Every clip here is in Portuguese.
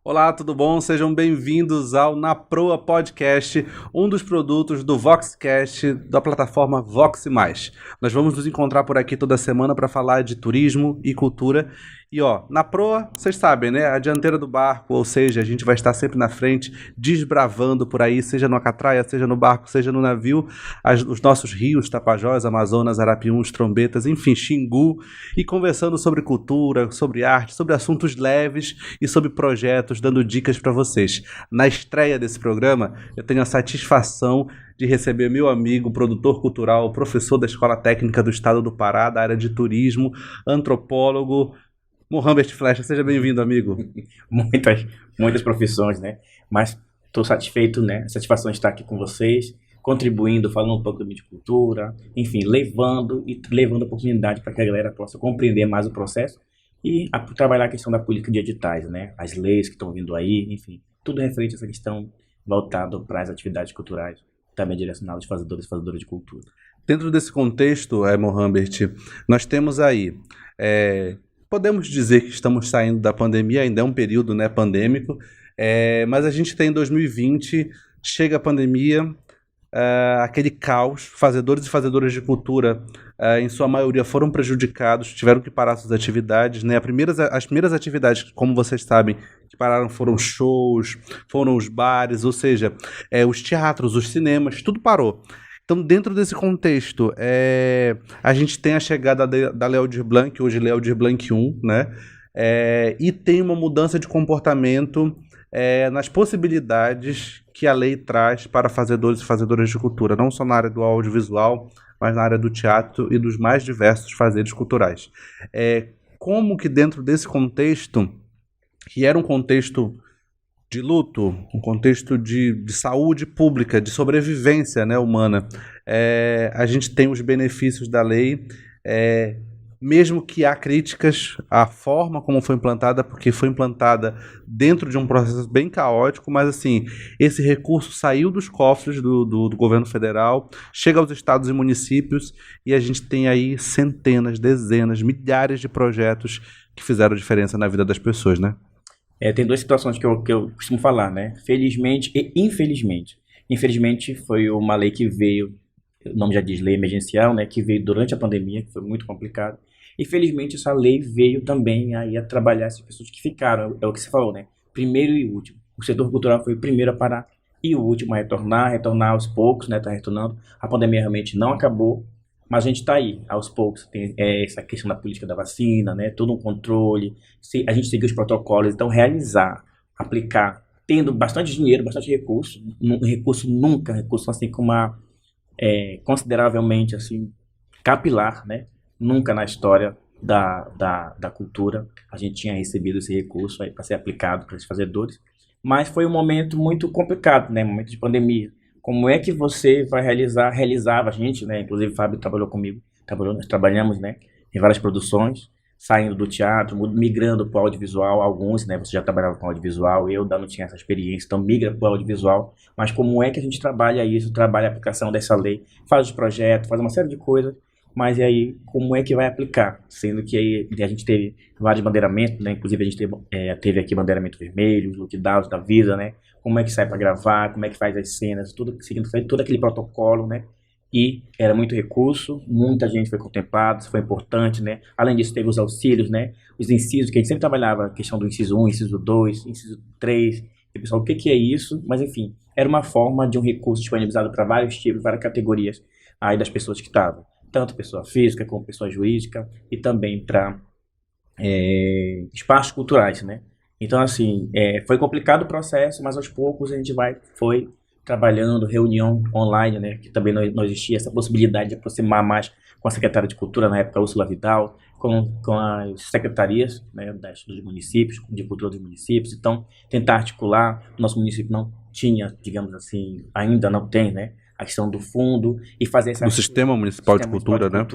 Olá, tudo bom? Sejam bem-vindos ao Na Proa Podcast, um dos produtos do Voxcast da plataforma Vox+. Nós vamos nos encontrar por aqui toda semana para falar de turismo e cultura. E na Proa, vocês sabem, né? A dianteira do barco, ou seja, a gente vai estar sempre na frente, desbravando por aí, seja no catraia, seja no barco, seja no navio, os nossos rios, Tapajós, Amazonas, Arapiuns, Trombetas, enfim, Xingu, e conversando sobre cultura, sobre arte, sobre assuntos leves e sobre projetos, dando dicas para vocês. Na estreia desse programa, eu tenho a satisfação de receber meu amigo, produtor cultural, professor da Escola Técnica do Estado do Pará, da área de turismo, antropólogo, Mohamed Flecha. Seja bem-vindo, amigo. Muitas profissões, né? Mas estou satisfeito, né? A satisfação de estar aqui com vocês, contribuindo, falando um pouco de cultura, enfim, levando oportunidade para que a galera possa compreender mais o processo e trabalhar a questão da política de editais, né? As leis que estão vindo aí, enfim, tudo referente a essa questão voltado para as atividades culturais, também direcionado aos fazedores e fazedoras de cultura. Dentro desse contexto, Mohamed, nós temos aí... Podemos dizer que estamos saindo da pandemia, ainda é um período, né, pandêmico, mas a gente tem 2020, chega a pandemia, aquele caos, fazedores e fazedoras de cultura, em sua maioria, foram prejudicados, tiveram que parar suas atividades, né? As primeiras atividades, como vocês sabem, que pararam foram shows, foram os bares, ou seja, os teatros, os cinemas, tudo parou. Então, dentro desse contexto, a gente tem a chegada da Lei Aldir Blanc, hoje Lei Aldir Blanc 1, né? E tem uma mudança de comportamento nas possibilidades que a lei traz para fazedores e fazedoras de cultura, não só na área do audiovisual, mas na área do teatro e dos mais diversos fazeres culturais. Como que dentro desse contexto, que era um contexto de luto, um contexto de saúde pública, de sobrevivência, né, humana, a gente tem os benefícios da lei, mesmo que há críticas à forma como foi implantada, porque foi implantada dentro de um processo bem caótico, mas assim, esse recurso saiu dos cofres do governo federal, chega aos estados e municípios, e a gente tem aí centenas, dezenas, milhares de projetos que fizeram diferença na vida das pessoas, né? Tem duas situações que eu costumo falar, né? Felizmente e infelizmente. Infelizmente foi uma lei que veio, o nome já diz lei emergencial, né? Que veio durante a pandemia, que foi muito complicado. E felizmente essa lei veio também aí a trabalhar essas pessoas que ficaram, é o que você falou, né? Primeiro e último. O setor cultural foi o primeiro a parar e o último a retornar aos poucos, né? Tá retornando. A pandemia realmente não acabou, mas a gente está aí, aos poucos. Tem essa questão da política da vacina, né? Todo um controle. A gente seguir os protocolos, então realizar, aplicar, tendo bastante dinheiro, bastante recurso, recurso assim com uma consideravelmente assim capilar, né? Nunca na história da cultura a gente tinha recebido esse recurso para ser aplicado para os fazedores, mas foi um momento muito complicado, né? Momento de pandemia. Como é que você vai realizava a gente, né? Inclusive o Fábio trabalhou comigo, nós trabalhamos, né? Em várias produções, saindo do teatro, migrando para o audiovisual, alguns, né? Você já trabalhava com audiovisual, eu não tinha essa experiência, então migra para o audiovisual. Mas como é que a gente trabalha isso, trabalha a aplicação dessa lei, faz os projetos, faz uma série de coisas, mas e aí, como é que vai aplicar? Sendo que aí a gente teve vários bandeiramentos, né? Inclusive a gente teve aqui bandeiramento vermelho, lockdowns da vida, né? Como é que sai para gravar, como é que faz as cenas, tudo seguindo todo aquele protocolo, né? E era muito recurso, muita gente foi contemplada, isso foi importante, né? Além disso, teve os auxílios, né? Os incisos, que a gente sempre trabalhava, a questão do inciso 1, inciso 2, inciso 3, e o pessoal, o que é isso? Mas enfim, era uma forma de um recurso disponibilizado para vários tipos, várias categorias aí das pessoas que estavam, tanto pessoa física como pessoa jurídica, e também para espaços culturais, né? Então, assim, foi complicado o processo, mas aos poucos a gente foi trabalhando, reunião online, né? Que também não existia essa possibilidade de aproximar mais com a secretária de Cultura, na época, Úrsula Vidal, com as secretarias, né, dos municípios, de cultura dos municípios. Então, tentar articular. O nosso município não tinha, digamos assim, ainda não tem, né? A questão do fundo e fazer essa... Do Sistema Municipal de Cultura, né?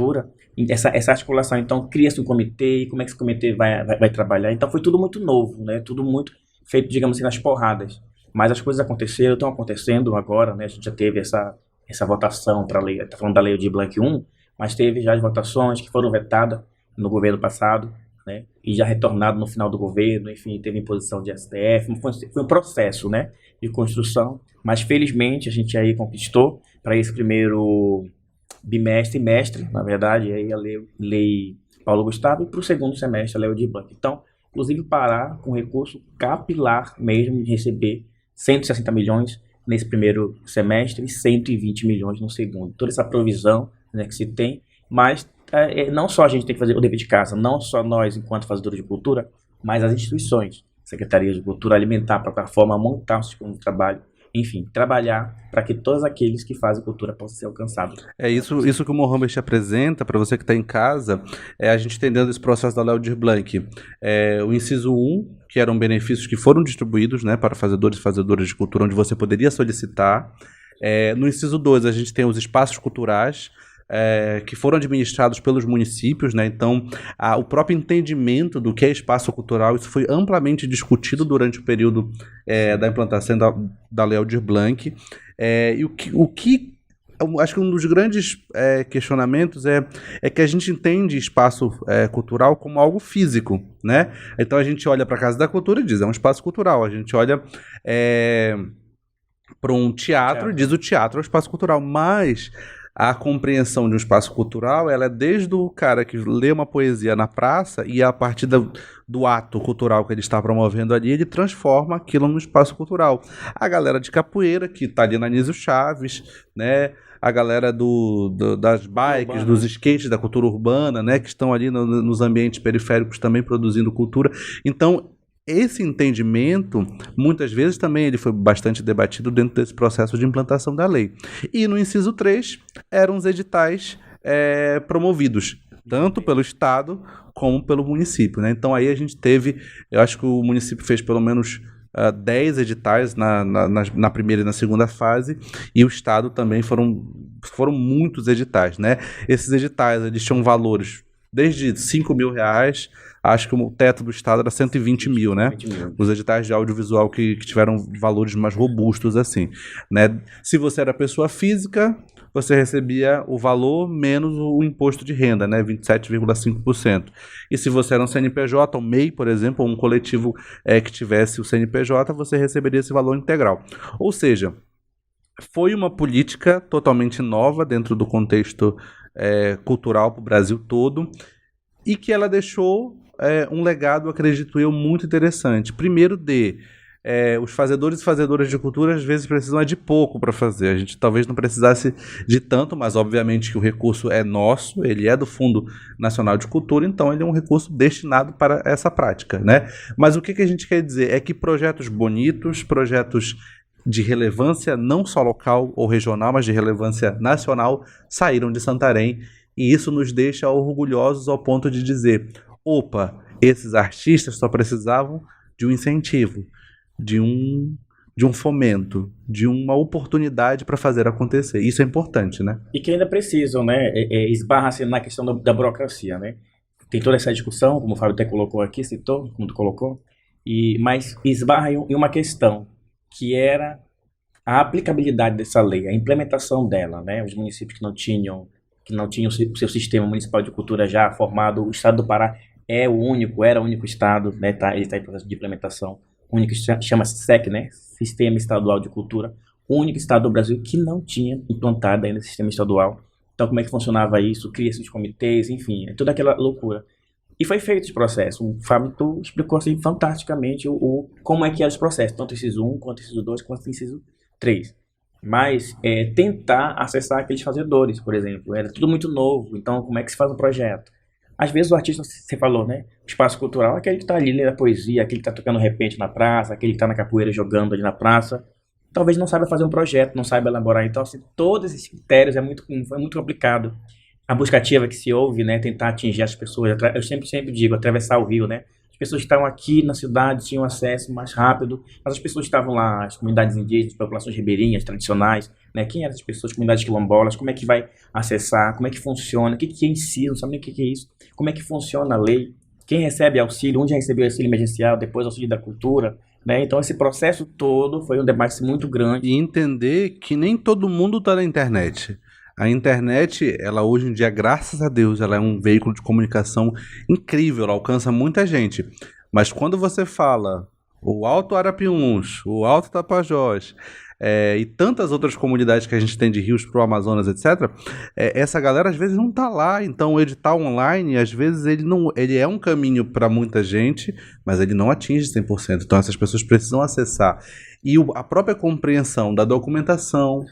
Essa articulação. Então, cria-se um comitê, e como é que esse comitê vai trabalhar? Então, foi tudo muito novo, né? Tudo muito feito, digamos assim, nas porradas. Mas as coisas aconteceram, estão acontecendo agora, né? A gente já teve essa votação para a lei, está falando da Lei Aldir Blanc 1, mas teve já as votações que foram vetadas no governo passado, né? E já retornado no final do governo, enfim, teve imposição de STF, foi um processo, né, de construção, mas felizmente a gente aí conquistou para esse primeiro mestre, na verdade, aí a lei Paulo Gustavo, e para o segundo semestre a Lei Aldir Blanc. Então, inclusive parar com recurso capilar mesmo de receber 160 milhões nesse primeiro semestre e 120 milhões no segundo. Toda essa provisão, né, que se tem, mas não só a gente tem que fazer o dever de casa, não só nós enquanto fazedores de cultura, mas as instituições, Secretarias de Cultura, alimentar a plataforma, montar um sistema de trabalho, enfim, trabalhar para que todos aqueles que fazem cultura possam ser alcançados. É isso que o Mohamed te apresenta, para você que está em casa, a gente entendendo esse processo da Lei Aldir Blanc. O inciso 1, que eram benefícios que foram distribuídos, né, para fazedores e fazedoras de cultura, onde você poderia solicitar. No inciso 2, a gente tem os espaços culturais, que foram administrados pelos municípios, né? Então, o próprio entendimento do que é espaço cultural, isso foi amplamente discutido durante o período da implantação da Lei Aldir Blanc. E acho que um dos grandes questionamentos é que a gente entende espaço cultural como algo físico, né? Então a gente olha para a Casa da Cultura e diz, é um espaço cultural. A gente olha para um teatro e diz, o teatro é um espaço cultural, mas a compreensão de um espaço cultural, ela é desde o cara que lê uma poesia na praça e a partir do ato cultural que ele está promovendo ali, ele transforma aquilo num espaço cultural. A galera de capoeira, que está ali na Anísio Chaves, né? A galera das bikes, dos skates, da cultura urbana, né? Que estão ali nos ambientes periféricos também produzindo cultura. Então, esse entendimento, muitas vezes também ele foi bastante debatido dentro desse processo de implantação da lei. E no inciso 3, eram os editais promovidos, tanto pelo Estado como pelo município, né? Então aí a gente teve, eu acho que o município fez pelo menos 10 editais na primeira e na segunda fase, e o Estado também foram muitos editais, né? Esses editais, eles tinham valores desde R$5.000, acho que o teto do Estado era 120 mil, né? 120 mil. Os editais de audiovisual que tiveram valores mais robustos, assim, né? Se você era pessoa física, você recebia o valor menos o imposto de renda, né? 27,5%. E se você era um CNPJ, um MEI, por exemplo, ou um coletivo que tivesse o CNPJ, você receberia esse valor integral. Ou seja, foi uma política totalmente nova dentro do contexto cultural para o Brasil todo, e que ela deixou um legado, acredito eu, muito interessante. Primeiro os fazedores e fazedoras de cultura às vezes precisam de pouco para fazer. A gente talvez não precisasse de tanto, mas obviamente que o recurso é nosso, ele é do Fundo Nacional de Cultura, então ele é um recurso destinado para essa prática, né? Mas o que a gente quer dizer é que projetos bonitos, projetos de relevância não só local ou regional, mas de relevância nacional, saíram de Santarém, e isso nos deixa orgulhosos ao ponto de dizer, opa, esses artistas só precisavam de um incentivo, de um fomento, de uma oportunidade para fazer acontecer. Isso é importante, né? E que ainda precisam, né? Esbarra-se na questão da burocracia, né? Tem toda essa discussão, como o Fábio até colocou aqui, citou, como tu colocou, mas esbarra em uma questão, que era a aplicabilidade dessa lei, a implementação dela, né? Os municípios que não tinham o seu sistema municipal de cultura já formado, o estado do Pará era o único estado, né? Ele está em processo de implementação, o único, chama-se SEC, né? Sistema Estadual de Cultura, o único estado do Brasil que não tinha implantado ainda o sistema estadual. Então, como é que funcionava isso? Cria-se os comitês, enfim, toda aquela loucura. E foi feito esse processo. O Fábio explicou assim, fantasticamente como é que era esse processo, tanto o inciso 1, quanto o inciso 2, quanto o inciso 3. Mas tentar acessar aqueles fazedores, por exemplo. Era tudo muito novo, então como é que se faz um projeto? Às vezes o artista, você falou, né? O espaço cultural é aquele que está ali lendo a poesia, aquele que está tocando repente na praça, aquele que está na capoeira jogando ali na praça. Talvez não saiba fazer um projeto, não saiba elaborar. Então, assim, todos esses critérios é muito complicado. A busca ativa que se ouve, né, tentar atingir as pessoas, eu sempre digo, atravessar o rio, né, as pessoas que estavam aqui na cidade tinham acesso mais rápido, mas as pessoas estavam lá, as comunidades indígenas, populações ribeirinhas, tradicionais, né, quem eram as pessoas, comunidades quilombolas, como é que vai acessar, como é que funciona, o que é ensino, não sabe nem o que é isso, como é que funciona a lei, quem recebe auxílio, onde já recebeu auxílio emergencial, depois auxílio da cultura, né, então esse processo todo foi um debate muito grande. E entender que nem todo mundo está na internet. A internet, ela hoje em dia, graças a Deus, ela é um veículo de comunicação incrível, ela alcança muita gente. Mas quando você fala o Alto Arapiuns, o Alto Tapajós, e tantas outras comunidades que a gente tem de rios pro Amazonas, etc., essa galera às vezes não está lá. Então o edital online, às vezes, ele é um caminho para muita gente, mas ele não atinge 100%. Então essas pessoas precisam acessar. E a própria compreensão da documentação.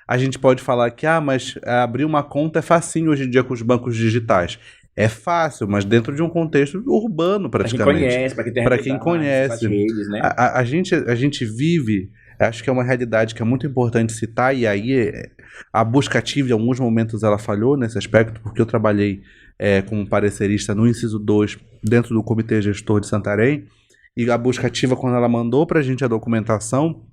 A gente pode falar que, mas abrir uma conta é facinho hoje em dia com os bancos digitais. É fácil, mas dentro de um contexto urbano, praticamente. Para quem conhece. Redes, né? a gente vive, acho que é uma realidade que é muito importante citar, e aí a busca ativa, em alguns momentos, ela falhou nesse aspecto, porque eu trabalhei como parecerista no Inciso 2, dentro do Comitê Gestor de Santarém, e a busca ativa, quando ela mandou para a gente a documentação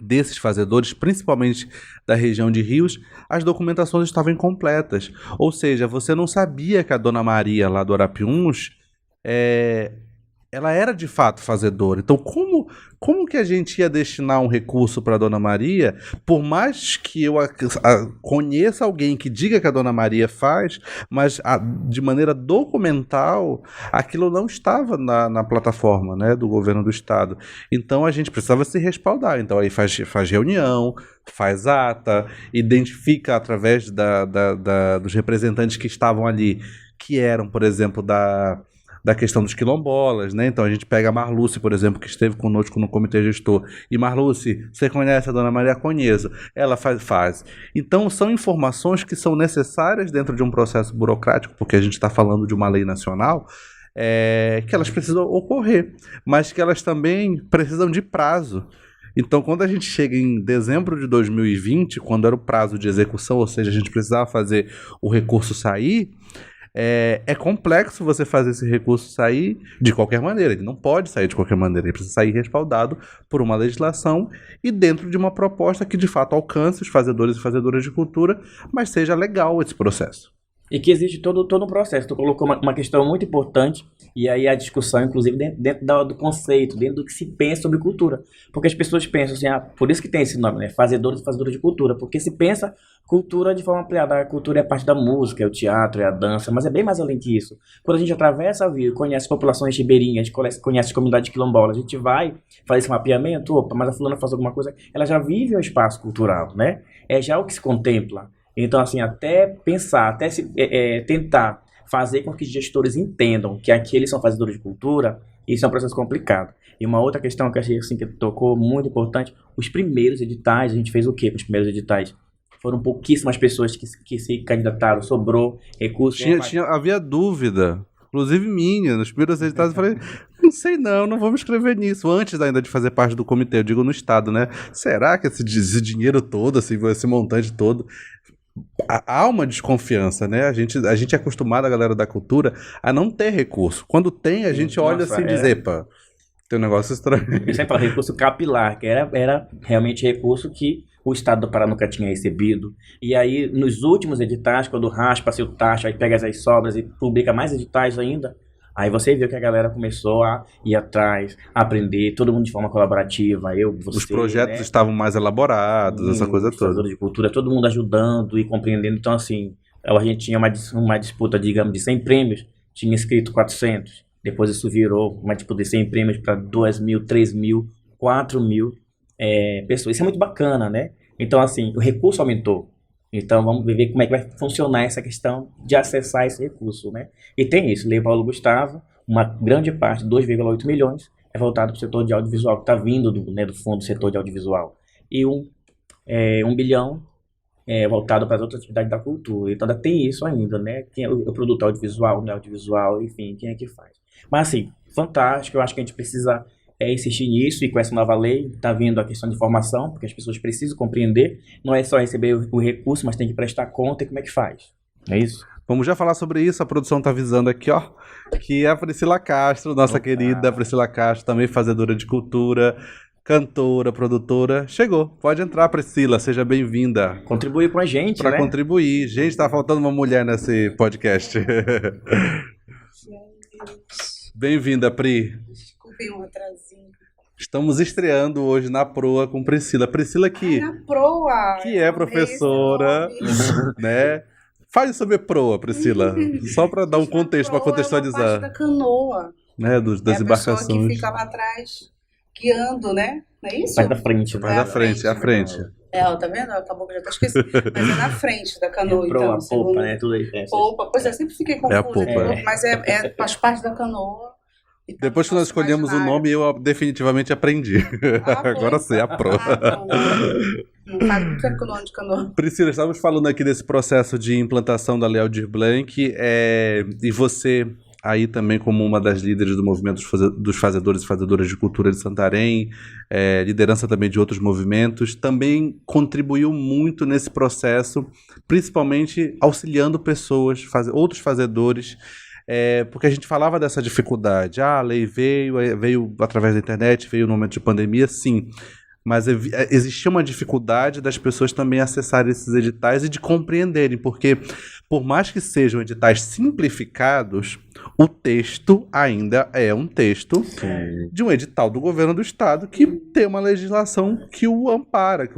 desses fazedores, principalmente da região de Rios, as documentações estavam incompletas. Ou seja, você não sabia que a Dona Maria, lá do Arapiuns, ela era de fato fazedora. Então, como que a gente ia destinar um recurso para a Dona Maria, por mais que eu conheça alguém que diga que a Dona Maria faz, mas de maneira documental, aquilo não estava na plataforma, né, do governo do estado. Então, a gente precisava se respaldar. Então, aí faz reunião, faz ata, identifica através dos representantes que estavam ali, que eram, por exemplo, da questão dos quilombolas, né? Então a gente pega a Marluce, por exemplo, que esteve conosco no comitê gestor. E Marluce, você conhece a Dona Maria? Conheço. Ela faz. Então são informações que são necessárias dentro de um processo burocrático, porque a gente está falando de uma lei nacional, que elas precisam ocorrer, mas que elas também precisam de prazo. Então, quando a gente chega em dezembro de 2020, quando era o prazo de execução, ou seja, a gente precisava fazer o recurso sair, é complexo você fazer esse recurso sair de qualquer maneira. Ele não pode sair de qualquer maneira. Ele precisa sair respaldado por uma legislação e dentro de uma proposta que de fato alcance os fazedores e fazedoras de cultura, mas seja legal esse processo. E que existe todo um processo. Tu colocou uma questão muito importante, e aí a discussão, inclusive, dentro do conceito, dentro do que se pensa sobre cultura. Porque as pessoas pensam assim, por isso que tem esse nome, né? Fazedores e fazedoras de cultura, porque se pensa cultura de forma ampliada. A cultura é parte da música, é o teatro, é a dança, mas é bem mais além que isso. Quando a gente atravessa a via, conhece populações ribeirinhas, a gente conhece as comunidades quilombolas, a gente vai fazer esse mapeamento, mas a fulana faz alguma coisa, ela já vive o espaço cultural, né? É já o que se contempla. Então, assim, até pensar, até tentar fazer com que os gestores entendam que aqueles são fazedores de cultura, isso é um processo complicado. E uma outra questão que eu achei assim, que tocou muito importante, os primeiros editais, a gente fez o quê com os primeiros editais? Foram pouquíssimas pessoas que se candidataram, sobrou recursos. Havia dúvida, inclusive minha, nos primeiros editais eu falei, não sei não vou me inscrever nisso, antes ainda de fazer parte do comitê, eu digo no estado, né? Será que esse dinheiro todo, assim, esse montante todo... Há uma desconfiança, né? A gente é acostumado, a galera da cultura, a não ter recurso. Quando tem, a gente olha assim e diz, epa, tem um negócio estranho. Eu sempre falo recurso capilar, que era realmente recurso que o Estado do Pará nunca tinha recebido. E aí, nos últimos editais, quando raspa-se o taxa, aí pega as sobras e publica mais editais ainda, aí você viu que a galera começou a ir atrás, a aprender, todo mundo de forma colaborativa, você... Os projetos, né, estavam mais elaborados, essa coisa toda. De cultura, todo mundo ajudando e compreendendo. Então, assim, a gente tinha uma disputa, digamos, de 100 prêmios, tinha escrito 400. Depois isso virou uma disputa de 100 prêmios para 2.000, 3.000, 4.000 pessoas. Isso é muito bacana, né? Então, assim, o recurso aumentou. Então, vamos ver como é que vai funcionar essa questão de acessar esse recurso, né? E tem isso, Lei Paulo Gustavo, uma grande parte, 2,8 milhões, é voltado para o setor de audiovisual, que está vindo do fundo do setor de audiovisual. E 1 bilhão voltado para as outras atividades da cultura. Então, ainda tem isso ainda, né? Quem é o produto audiovisual, não é audiovisual, enfim, quem é que faz. Mas, assim, fantástico, eu acho que a gente precisa... insistir nisso, e com essa nova lei está vindo a questão de formação, porque as pessoas precisam compreender, não é só receber o recurso, mas tem que prestar conta e como é que faz. É isso? Vamos já falar sobre isso, a produção está avisando aqui, ó, que é a Priscila Castro, nossa querida Priscila Castro, também fazedora de cultura, cantora, produtora, chegou. Pode entrar, Priscila, seja bem-vinda. Contribuir com a gente, né? Para contribuir. Gente, tá faltando uma mulher nesse podcast. Bem-vinda, Pri. Desculpem o atrasinho. Estamos estreando hoje na Proa com Priscila. Priscila Na Proa! que é professora, né? Fale sobre Proa, Priscila, só para dar um contexto, para contextualizar. É uma parte da canoa. Né, das embarcações. A pessoa que fica lá atrás guiando, né? Não é isso? Mais da frente. Mais da frente, à frente. Ó, tá vendo? Acabou que eu já até esqueci. Mas é na frente da canoa, Proa, então. polpa, né? Tudo aí. Polpa. Pois é, sempre fiquei confusa. É a polpa, Mas faz parte da canoa. Então, depois que nós escolhemos o nome, eu definitivamente aprendi. Agora sei, a Proa. Não faz muito tempo que o nome de canoa. Priscila, estamos falando aqui desse processo de implantação da Lei Aldir Blanc, e você aí também como uma das líderes do movimento dos fazedores e fazedoras de cultura de Santarém, liderança também de outros movimentos, também contribuiu muito nesse processo, principalmente auxiliando pessoas, outros fazedores, porque a gente falava dessa dificuldade. A lei veio através da internet, veio no momento de pandemia, sim, mas existia uma dificuldade das pessoas também acessarem esses editais e de compreenderem, porque por mais que sejam editais simplificados, o texto ainda é um texto de um edital do governo do estado que tem uma legislação que o ampara,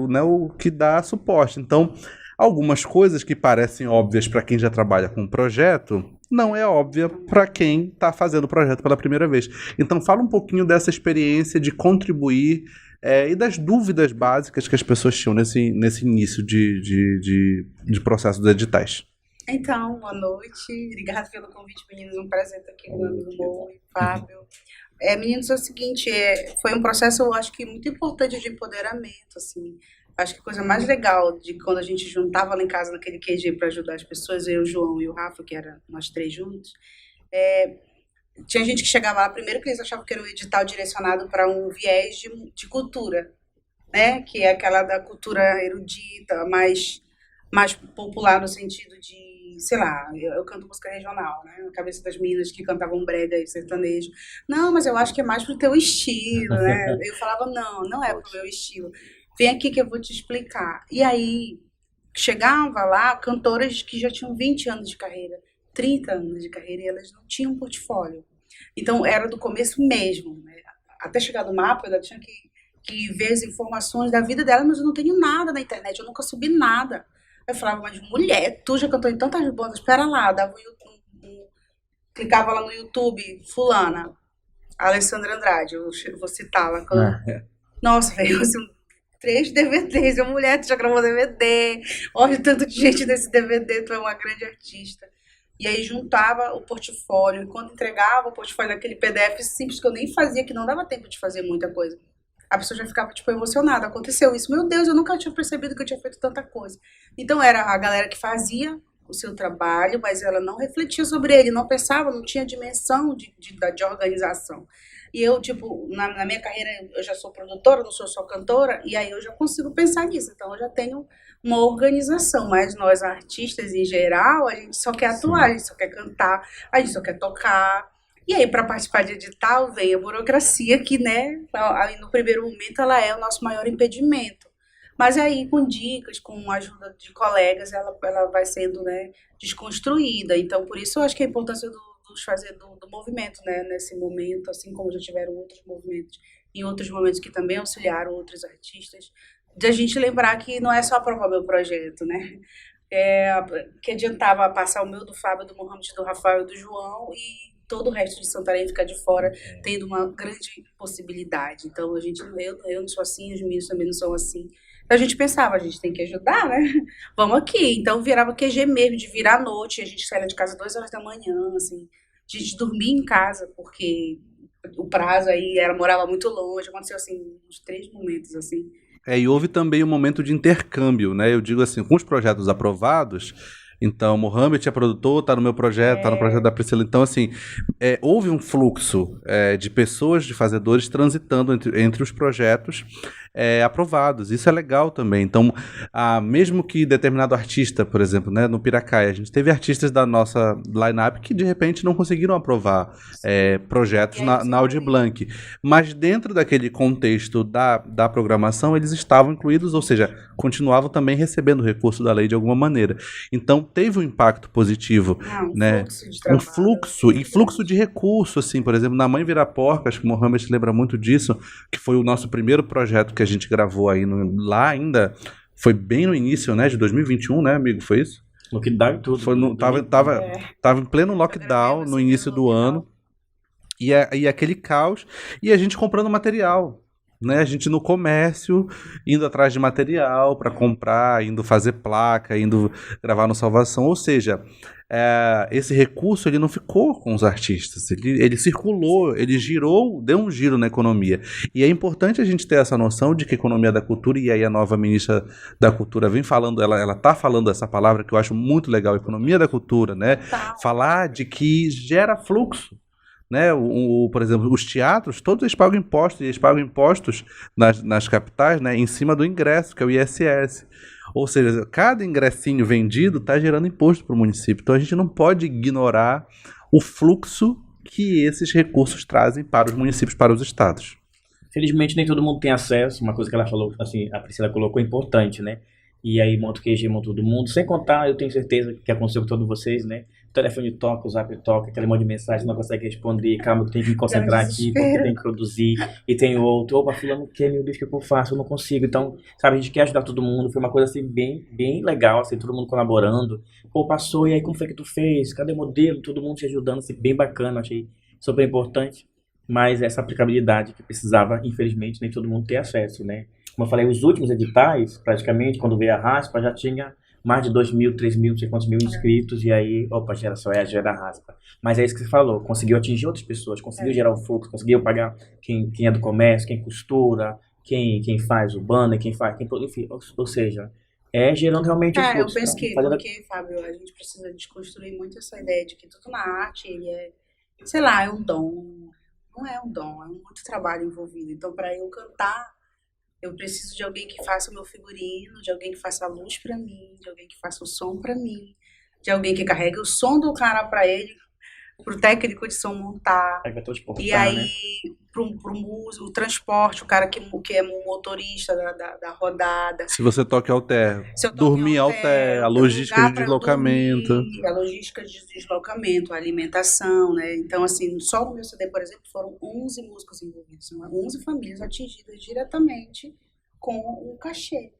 que dá suporte. Então, algumas coisas que parecem óbvias para quem já trabalha com o projeto, não é óbvia para quem está fazendo o projeto pela primeira vez. Então, fala um pouquinho dessa experiência de contribuir e das dúvidas básicas que as pessoas tinham nesse início de processo dos editais. Então, boa noite. Obrigada pelo convite, meninos. Um prazer estar aqui com o meu amigo Mo e Fábio. Meninos, é o seguinte, foi um processo, eu acho que muito importante de empoderamento, assim. Acho que a coisa mais legal de quando a gente juntava lá em casa naquele QG para ajudar as pessoas, eu, o João e o Rafa, que era nós três juntos, tinha gente que chegava lá, primeiro que eles achavam que era um edital direcionado para um viés de cultura, né? Que é aquela da cultura erudita, mais popular no sentido de, sei lá, eu canto música regional, né? Na cabeça das meninas que cantavam brega e sertanejo. Não, mas eu acho que é mais pro teu estilo, né? Eu falava, não é pro meu estilo. Vem aqui que eu vou te explicar. E aí, chegava lá cantoras que já tinham 20 anos de carreira, 30 anos de carreira, e elas não tinham portfólio. Então, era do começo mesmo, né? Até chegar no mapa, eu ainda tinha que ver as informações da vida dela, mas eu não tenho nada na internet, eu nunca subi nada. Eu falava, mas mulher, tu já cantou em tantas bandas, espera lá, dava clicava lá no YouTube, fulana, Alessandra Andrade, eu vou citá-la. Nossa, velho, assim, 3 DVDs, mulher, tu já gravou DVD, olha o tanto de gente nesse DVD, tu é uma grande artista. E aí juntava o portfólio, e quando entregava o portfólio naquele PDF simples que eu nem fazia, que não dava tempo de fazer muita coisa, a pessoa já ficava, tipo, emocionada. Aconteceu isso. Meu Deus, eu nunca tinha percebido que eu tinha feito tanta coisa. Então, era a galera que fazia o seu trabalho, mas ela não refletia sobre ele, não pensava, não tinha dimensão de organização. E eu, tipo, na minha carreira, eu já sou produtora, não sou só cantora, e aí eu já consigo pensar nisso. Então, eu já tenho uma organização. Mas nós, artistas em geral, a gente só quer atuar, a gente só quer cantar, a gente só quer tocar. E aí, para participar de edital, vem a burocracia, que, né, no primeiro momento, ela é o nosso maior impedimento. Mas aí, com dicas, com a ajuda de colegas, ela vai sendo, né, desconstruída. Então, por isso, eu acho que a importância do movimento, né, nesse momento, assim como já tiveram outros movimentos, em outros momentos que também auxiliaram outros artistas, de a gente lembrar que não é só aprovar meu projeto, né? Que adiantava passar o meu, do Fábio, do Mohamed, do Rafael e do João, e todo o resto de Santarém ficar de fora, tendo uma grande possibilidade. Então, eu não sou assim, os meninos também não são assim. A gente pensava, a gente tem que ajudar, né? Vamos aqui. Então, virava QG mesmo, de virar à noite, a gente saía de casa 2 horas da manhã, assim. A gente dormia em casa, porque o prazo aí morava muito longe. Aconteceu, assim, uns 3 momentos, assim. E houve também um momento de intercâmbio, né? Eu digo assim, com os projetos aprovados, então, Mohamed é produtor, tá no meu projeto, tá no projeto da Priscila. Então, assim, houve um fluxo de pessoas, de fazedores, transitando entre os projetos. aprovados. Isso é legal também. Então, mesmo que determinado artista, por exemplo, né, no Piracaia, a gente teve artistas da nossa line-up que de repente não conseguiram aprovar projetos na Aldir Blanc. Mas dentro daquele contexto da programação, eles estavam incluídos, ou seja, continuavam também recebendo recurso da lei de alguma maneira. Então, teve um impacto positivo, né? Fluxo de trabalho. Fluxo de recurso, assim, por exemplo, na Mãe Viraporca, acho que o Mohamed lembra muito disso, que foi o nosso primeiro projeto que a gente gravou aí lá ainda, foi bem no início, né, de 2021, né, amigo, foi isso? Lockdown e tudo. Tava em pleno lockdown no início do ano, e aquele caos, e a gente comprando material, né, a gente no comércio, indo atrás de material para comprar, indo fazer placa, indo gravar no Salvação, ou seja, esse recurso ele não ficou com os artistas, ele circulou, ele girou, deu um giro na economia. E é importante a gente ter essa noção de que a economia da cultura, e aí a nova ministra da Cultura vem falando, ela tá falando essa palavra que eu acho muito legal, economia da cultura, né? Falar de que gera fluxo. Né, por exemplo, os teatros, todos eles pagam impostos, e eles pagam impostos nas capitais, né, em cima do ingresso, que é o ISS. Ou seja, cada ingressinho vendido está gerando imposto para o município. Então a gente não pode ignorar o fluxo que esses recursos trazem para os municípios, para os estados. Felizmente nem todo mundo tem acesso, uma coisa que ela falou, assim, a Priscila colocou importante, né? E aí monta o QG, monta todo mundo. Sem contar, eu tenho certeza que aconteceu com todos vocês, né? O telefone toca, o zap toca, aquele monte de mensagem, não consegue responder. Calma, eu tenho que me concentrar aqui, porque tem que produzir. E tem outro, opa, fulano quer, meu Deus, o que eu faço? Eu não consigo. Então, sabe, a gente quer ajudar todo mundo. Foi uma coisa, assim, bem legal, assim, todo mundo colaborando. Pô, passou, e aí, como foi que tu fez? Cadê o modelo? Todo mundo te ajudando, assim, bem bacana. Achei super importante. Mas essa aplicabilidade que precisava, infelizmente, nem todo mundo tem acesso, né? Como eu falei, os últimos editais, praticamente, quando veio a Raspa, já tinha mais de 2.000, 3.000, não sei quantos mil inscritos, e aí, opa, geração gera a Raspa. Mas é isso que você falou, conseguiu atingir outras pessoas, conseguiu gerar o fluxo, conseguiu pagar quem é do comércio, quem costura, quem faz o banner, quem enfim, ou seja, gerando realmente o fluxo. Eu penso que, porque, Fábio, a gente precisa desconstruir muito essa ideia de que tudo na arte, ele sei lá, é um dom. Não é um dom, é muito trabalho envolvido. Então, para eu cantar, eu preciso de alguém que faça o meu figurino, de alguém que faça a luz pra mim, de alguém que faça o som pra mim, de alguém que carregue o som do cara pra ele, pro técnico de som montar. E aí, né? pro músico, o transporte, o cara que é motorista da rodada. Se você toca alter, dormir alter, a logística de deslocamento. A logística de deslocamento, a alimentação, né? Então, assim, só no meu CD, por exemplo, foram 11 músicos envolvidos, 11 famílias atingidas diretamente com o cachê.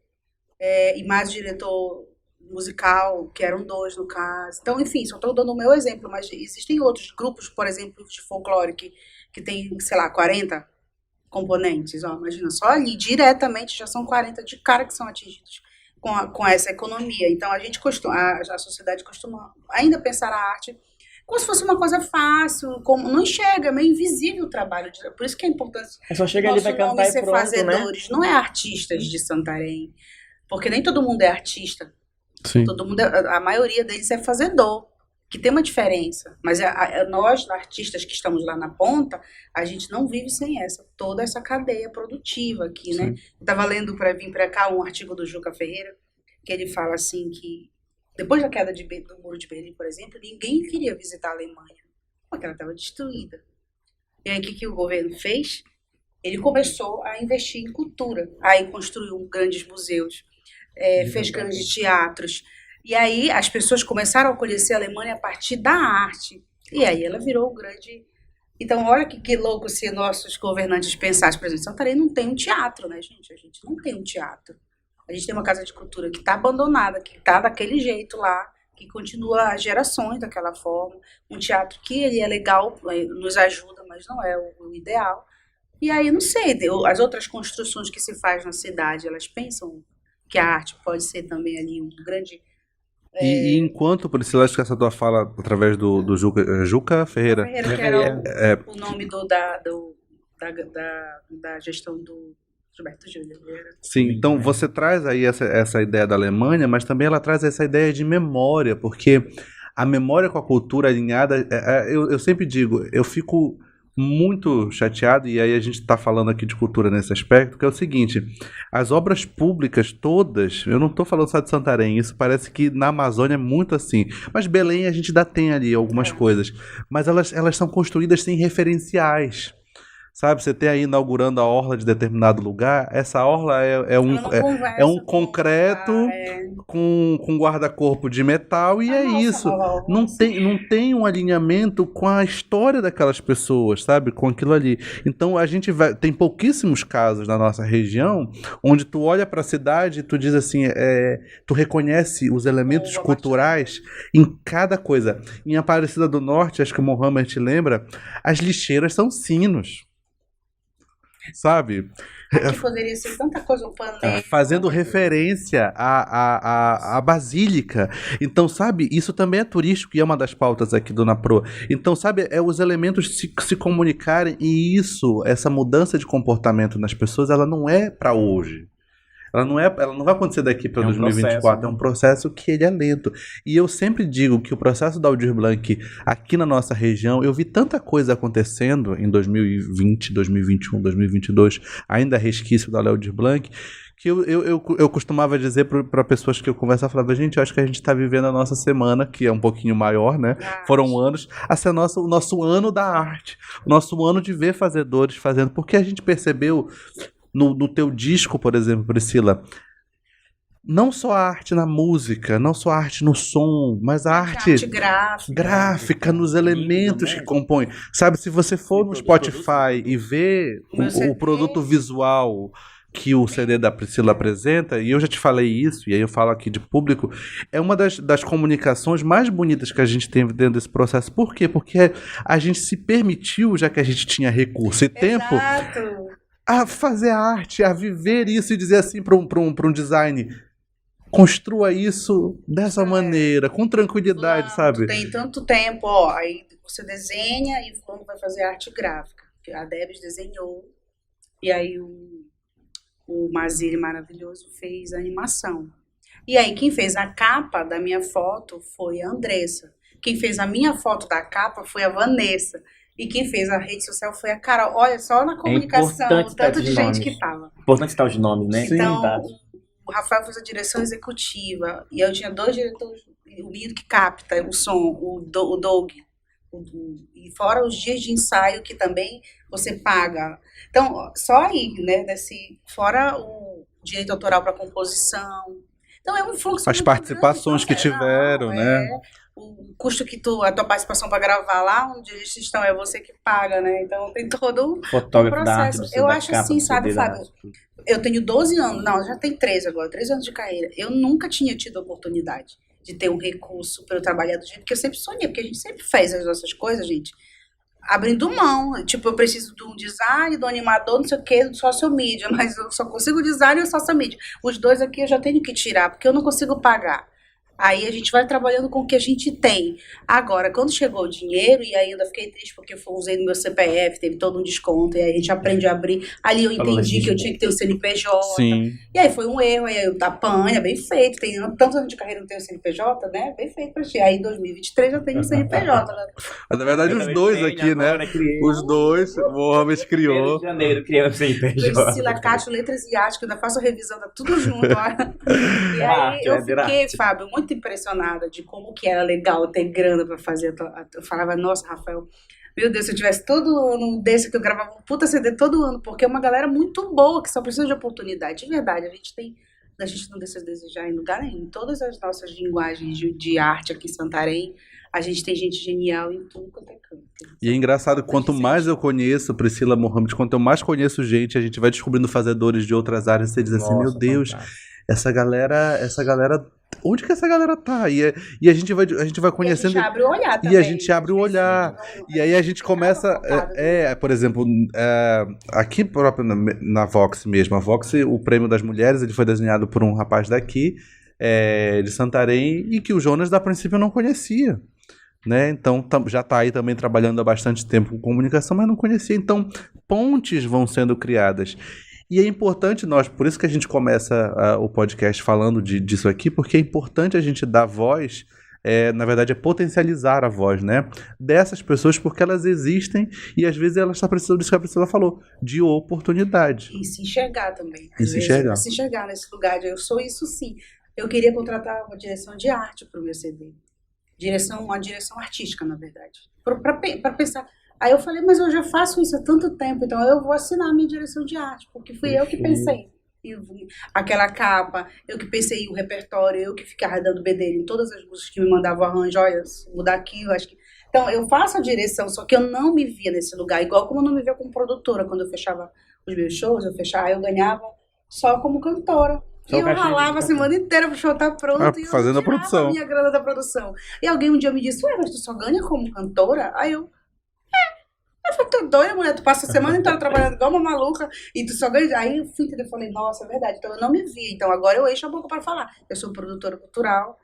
E mais o diretor musical, que eram 2 no caso. Então, enfim, só estou dando o meu exemplo, mas existem outros grupos, por exemplo, de folclore, que tem, sei lá, 40 componentes. Ó, imagina, só ali, diretamente, já são 40 de cara que são atingidos com essa economia. Então, a sociedade costuma ainda pensar a arte como se fosse uma coisa fácil, como não enxerga, é meio invisível o trabalho. Por isso que é importante só chega ali, vai cantar ser pronto, fazedores, né? Não é artistas de Santarém, porque nem todo mundo é artista. Sim. Todo mundo, a maioria deles é fazedor, que tem uma diferença. Mas nós, artistas que estamos lá na ponta, a gente não vive sem toda essa cadeia produtiva aqui, né? Eu estava lendo para vir para cá um artigo do Juca Ferreira, que ele fala assim que depois da queda do Muro de Berlim, por exemplo, ninguém queria visitar a Alemanha, porque ela estava destruída. E aí o que o governo fez? Ele começou a investir em cultura, aí construiu grandes museus, fez grandes teatros. E aí as pessoas começaram a conhecer a Alemanha a partir da arte. E aí ela virou o grande... Então, olha que louco se nossos governantes pensassem, por exemplo, Santarém não tem um teatro, né, gente? A gente não tem um teatro. A gente tem uma casa de cultura que está abandonada, que está daquele jeito lá, que continua há gerações daquela forma. Um teatro que ele é legal, nos ajuda, mas não é o ideal. E aí, não sei, as outras construções que se faz na cidade, elas pensam que a arte pode ser também ali um grande... E enquanto, Priscila, acho que essa tua fala através do Juca Ferreira. Que era o nome da gestão do Gilberto Júlio. Sim, então você traz aí essa ideia da Alemanha, mas também ela traz essa ideia de memória, porque a memória com a cultura alinhada, eu sempre digo, eu fico muito chateado, e aí a gente está falando aqui de cultura nesse aspecto, que é o seguinte, as obras públicas todas, eu não estou falando só de Santarém, isso parece que na Amazônia é muito assim, mas Belém a gente ainda tem ali algumas coisas, mas elas são construídas sem referenciais. Sabe, você tem aí inaugurando a orla de determinado lugar, essa orla é um concreto com guarda-corpo de metal e é isso. Não tem um alinhamento com a história daquelas pessoas, sabe, com aquilo ali. Então a gente tem pouquíssimos casos na nossa região onde tu olha para a cidade e tu diz assim, tu reconhece os elementos culturais em cada coisa. Em Aparecida do Norte, acho que o Mohamed te lembra, as lixeiras são sinos. Sabe? Aqui poderia ser tanta coisa, o panela. Fazendo referência à Basílica. Então, sabe, isso também é turístico e é uma das pautas aqui do NAPRO. Então, sabe, os elementos se comunicarem e essa mudança de comportamento nas pessoas, ela não é para hoje. Ela não vai acontecer daqui para 2024, processo, é um processo que ele é lento. E eu sempre digo que o processo da Aldir Blanc aqui na nossa região, eu vi tanta coisa acontecendo em 2020, 2021, 2022, ainda resquício da Aldir Blanc, que eu costumava dizer para pessoas que eu conversava, falava, gente, eu acho que a gente está vivendo a nossa semana, que é um pouquinho maior, né? Foram anos, a ser o nosso ano da arte, o nosso ano de ver fazedores fazendo, porque a gente percebeu... No teu disco, por exemplo, Priscila, não só a arte na música, não só a arte no som, mas a arte gráfica nos elementos que compõem. Sabe, se você for no Spotify e ver o produto visual que o CD da Priscila apresenta, e eu já te falei isso, e aí eu falo aqui de público, é uma das comunicações mais bonitas que a gente tem dentro desse processo. Por quê? Porque a gente se permitiu, já que a gente tinha recurso e tempo... a fazer arte, a viver isso e dizer assim para um design, construa isso dessa maneira, com tranquilidade, sabe? Tem tanto tempo, aí você desenha e o vai fazer arte gráfica. A Debs desenhou e aí o Maziri maravilhoso fez a animação. E aí quem fez a capa da minha foto foi a Andressa. Quem fez a minha foto da capa foi a Vanessa. E quem fez a rede social foi a Carol. Olha, só na comunicação, o tanto de gente que estava. Importante citar os nomes, né? Então, o Rafael fez a direção executiva. E eu tinha 2 diretores, o menino que capta o som, o Doug. E fora os dias de ensaio que também você paga. Então, só aí, né? Fora o direito autoral para composição. Então, é um fluxo. As participações que tiveram, né? O custo que a tua participação para gravar lá, onde eles estão, é você que paga, né? Então tem todo fotógrafo um processo. Da arte, eu acho assim, sabe, Fábio? Eu tenho 12 anos, não, já tenho 13 agora, 13 anos de carreira. Eu nunca tinha tido a oportunidade de ter um recurso para eu trabalhar do jeito que eu sempre sonhei, porque a gente sempre fez as nossas coisas, gente, abrindo mão. Tipo, eu preciso de um design, do animador, não sei o quê, do social media, mas eu só consigo design e o social media. Os 2 aqui eu já tenho que tirar, porque eu não consigo pagar. Aí a gente vai trabalhando com o que a gente tem. Agora, quando chegou o dinheiro, e aí eu ainda fiquei triste porque eu usei no meu CPF, teve todo um desconto, e aí a gente aprende a abrir. Ali eu entendi que eu tinha que ter o CNPJ. Sim. E aí foi um erro, aí eu apanha, bem feito. Tem tantos anos de carreira não tenho CNPJ, né? Bem feito pra ti. Aí em 2023 eu tenho o CNPJ. Né? Mas, na verdade, os 2 aqui, né? Os 2, o Mohamed criou. Em janeiro criou o CNPJ. Priscila Castro, Letras e Arte, que eu ainda faço a revisão, tá tudo junto. Olha. E aí eu fiquei, Fábio, muito impressionada de como que era legal ter grana pra fazer. Eu falava, nossa, Rafael, meu Deus, se eu tivesse todo ano desse que eu gravava um puta CD todo ano, porque é uma galera muito boa que só precisa de oportunidade. De verdade, a gente não deixa de desejar em lugar nenhum. Em todas as nossas linguagens de arte aqui em Santarém, a gente tem gente genial em tudo quanto é canto. E é engraçado, quanto mais eu conheço Priscila Mohamed, quanto eu mais conheço gente, a gente vai descobrindo fazedores de outras áreas, você diz assim, nossa, meu Deus, essa galera, onde que essa galera tá? E a gente vai conhecendo. E a gente abre o olhar também. E a gente abre o olhar. E aí a gente começa. Por exemplo, aqui próprio na Vox mesmo. A Vox, o Prêmio das Mulheres, ele foi desenhado por um rapaz daqui, de Santarém, e que o Jonas, da princípio, não conhecia. Né? Então já está aí também trabalhando há bastante tempo com comunicação, mas não conhecia. Então, pontes vão sendo criadas. E é importante por isso que a gente começa o podcast falando disso aqui, porque é importante a gente dar voz na verdade, é potencializar a voz, né, dessas pessoas, porque elas existem e às vezes elas estão precisando disso que a Priscila falou, de oportunidade. E se enxergar também. E se enxergar. Se enxergar nesse lugar de eu sou isso sim. Eu queria contratar uma direção de arte para o meu CD. Uma direção artística, na verdade. Para pensar. Aí eu falei, mas eu já faço isso há tanto tempo, então eu vou assinar a minha direção de arte, porque fui eu que pensei. Aquela capa, eu que pensei o repertório, eu que ficava dando bedelho em todas as músicas que me mandavam arranjo, olha, mudar aquilo, acho que... Então, eu faço a direção, só que eu não me via nesse lugar, igual como eu não me via como produtora, quando eu fechava os meus shows, eu ganhava só como cantora. E eu ralava a semana inteira pro show estar pronto, e eu fazendo a produção. A minha grana da produção. E alguém um dia me disse, ué, mas tu só ganha como cantora? Aí eu falei, tu doida, mulher, tu passa a semana inteira trabalhando igual uma maluca e tu só ganha. Aí eu fui entender, falei, nossa, é verdade. Então eu não me vi. Então agora eu encho a boca para falar. Eu sou produtora cultural,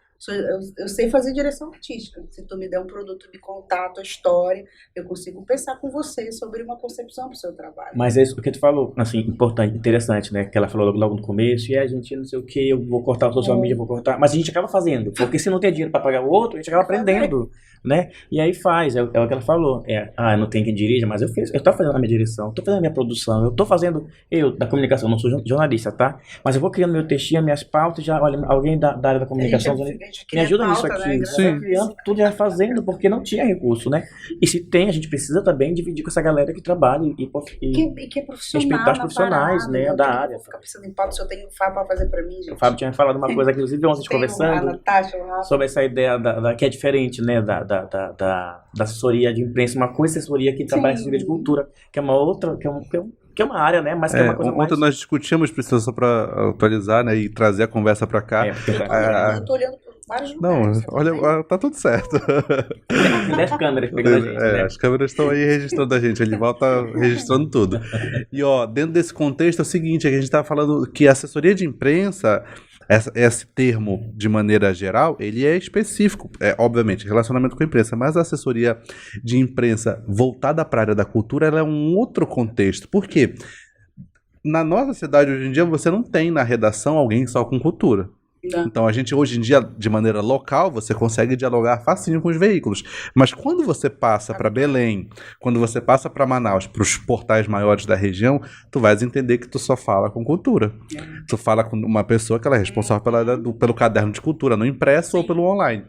eu sei fazer direção artística. Se tu me der um produto, me contar a tua história, eu consigo pensar com você sobre uma concepção pro seu trabalho. Mas é isso que tu falou, assim, importante, interessante, né? Que ela falou logo no começo, e a gente não sei o que, eu vou cortar o social media, vou cortar. Mas a gente acaba fazendo, porque se não tem dinheiro para pagar o outro, a gente acaba aprendendo, né? E aí faz, é o que ela falou. Não tem quem dirija, mas eu tô fazendo a minha direção, tô fazendo a minha produção, eu tô fazendo, da comunicação, não sou jornalista, tá? Mas eu vou criando meu textinho, minhas pautas, já, olha, alguém da área da comunicação me ajuda nisso aqui. Né? Sim. Criando, tudo já fazendo, porque não tinha recurso, né? E se tem, a gente precisa também dividir com essa galera que trabalha e que é profissional, respeitar os profissionais, parada, né, da área. Ficar precisando em pauta, se eu tenho o Fábio para fazer para mim, gente. O Fábio tinha falado uma coisa, inclusive, ontem conversando sobre essa ideia que é diferente, né, da assessoria de imprensa, uma co-assessoria que trabalha com assessoria de cultura, que é uma outra, que é uma área, né, mas que é uma coisa ontem nós discutimos, precisa só para atualizar, né, e trazer a conversa para cá. Eu tô olhando vários lugares. Não, olha, tá tudo certo. Tem 10 câmeras pegando a gente, né? As câmeras estão aí registrando a gente, ele volta registrando tudo. E dentro desse contexto é o seguinte, a gente tá falando que a assessoria de imprensa, esse termo de maneira geral, ele é específico, obviamente, relacionamento com a imprensa, mas a assessoria de imprensa voltada para a área da cultura, ela é um outro contexto. Por quê? Na nossa cidade hoje em dia, você não tem na redação alguém só com cultura. Não. Então a gente hoje em dia, de maneira local, você consegue dialogar facinho com os veículos. Mas quando você passa para Belém, quando você passa para Manaus, para os portais maiores da região, tu vais entender que tu só fala com cultura. Tu fala com uma pessoa que ela é responsável pelo caderno de cultura, no impresso ou pelo online.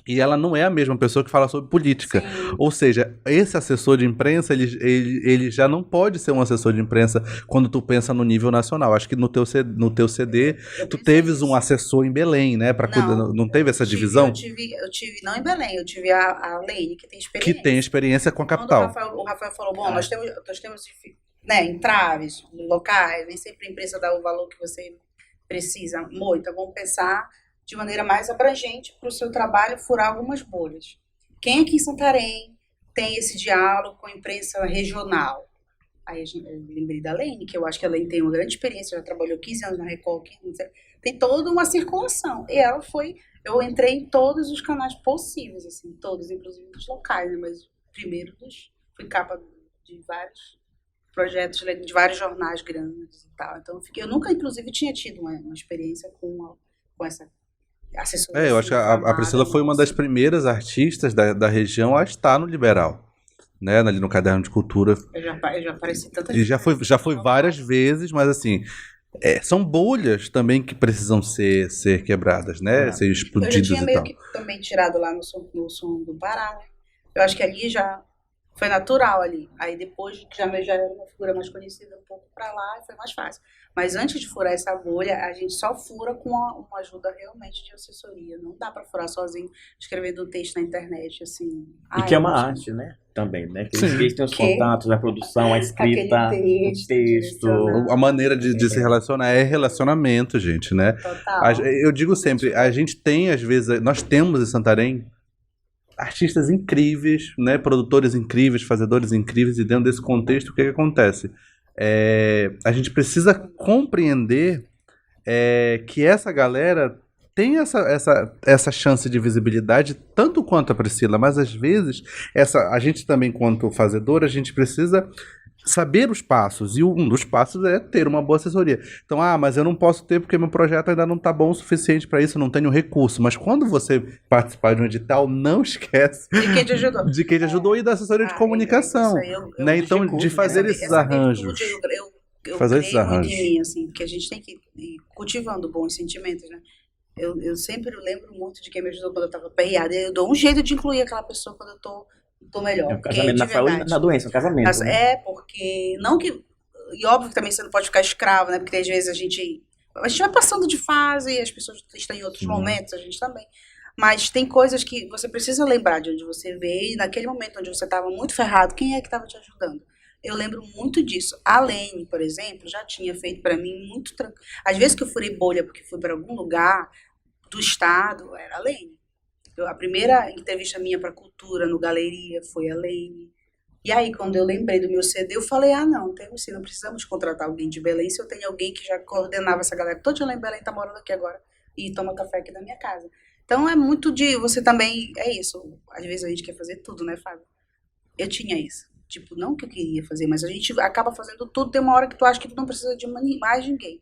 E ela não é a mesma pessoa que fala sobre política. Sim. Ou seja, esse assessor de imprensa, ele já não pode ser um assessor de imprensa quando tu pensa no nível nacional. Acho que no teu CD, tu teves um assessor em Belém, né? Não teve essa divisão? Eu tive, não em Belém, eu tive a Lene, que tem experiência. Que tem experiência com a capital. O Rafael falou, bom, nós temos né, entraves locais, nem sempre a imprensa dá o valor que você precisa. Então vamos pensar de maneira mais abrangente para o seu trabalho furar algumas bolhas. Quem aqui em Santarém tem esse diálogo com a imprensa regional? Aí eu lembrei da Lene, que eu acho que a Lene tem uma grande experiência, já trabalhou 15 anos na Record, tem toda uma circulação. E ela eu entrei em todos os canais possíveis, assim, todos, inclusive dos locais, né? Mas primeiro fui capa de vários projetos, de vários jornais grandes e tal. Então eu nunca, inclusive, tinha tido uma experiência com essa assessoria. Eu acho que a Priscila foi uma das primeiras artistas da região a estar no Liberal, né, ali no Caderno de Cultura. Eu já apareci tantas vezes. E já foi várias vezes, mas assim, são bolhas também que precisam ser quebradas, né, ser explodidas e tal. Eu já tinha meio que também tirado lá no som do Pará, né? Eu acho que ali já foi natural ali. Aí depois que já era uma figura mais conhecida um pouco pra lá, foi mais fácil. Mas antes de furar essa bolha, a gente só fura com uma ajuda realmente de assessoria. Não dá pra furar sozinho, escrevendo um texto na internet, assim. E que é uma arte, né? Também, né? Que eles têm os contatos, a produção, a escrita, o texto. A maneira de se relacionar é relacionamento, gente, né? Total. Eu digo sempre, a gente tem, às vezes, nós temos em Santarém artistas incríveis, né? Produtores incríveis, fazedores incríveis, e dentro desse contexto, o que acontece? A gente precisa compreender que essa galera tem essa chance de visibilidade tanto quanto a Priscila, mas às vezes a gente também, quanto fazedor, a gente precisa saber os passos, e um dos passos é ter uma boa assessoria. Então, mas eu não posso ter porque meu projeto ainda não está bom o suficiente para isso, eu não tenho recurso. Mas quando você participar de um edital, não esquece De quem te ajudou. de quem te ajudou e da assessoria de comunicação. Né? Então, de fazer esses arranjos. Eu fazer creio esses arranjos. muito em mim, assim, porque a gente tem que ir cultivando bons sentimentos, né? Eu sempre lembro muito de quem me ajudou quando eu estava perreada. Eu dou um jeito de incluir aquela pessoa quando eu tô melhor. É um casamento na saúde e na doença, um casamento. Mas, porque, não que, e óbvio que também você não pode ficar escravo, né? Porque às vezes a gente vai passando de fase, as pessoas estão em outros momentos, a gente também. Mas tem coisas que você precisa lembrar de onde você veio, e naquele momento onde você estava muito ferrado, quem é que estava te ajudando? Eu lembro muito disso. A Lene, por exemplo, já tinha feito para mim muito tranquilo. Às vezes que eu furei bolha porque fui para algum lugar do estado, era a Lene. A primeira entrevista minha para Cultura no Galeria foi a Lene. E aí, quando eu lembrei do meu CD, eu falei, não precisamos contratar alguém de Belém, se eu tenho alguém que já coordenava essa galera toda lá em Belém, tá morando aqui agora, e toma café aqui na minha casa. Então, é muito de, você também, é isso, às vezes a gente quer fazer tudo, né, Fábio? Eu tinha isso. Tipo, não que eu queria fazer, mas a gente acaba fazendo tudo, tem uma hora que tu acha que tu não precisa de mais ninguém.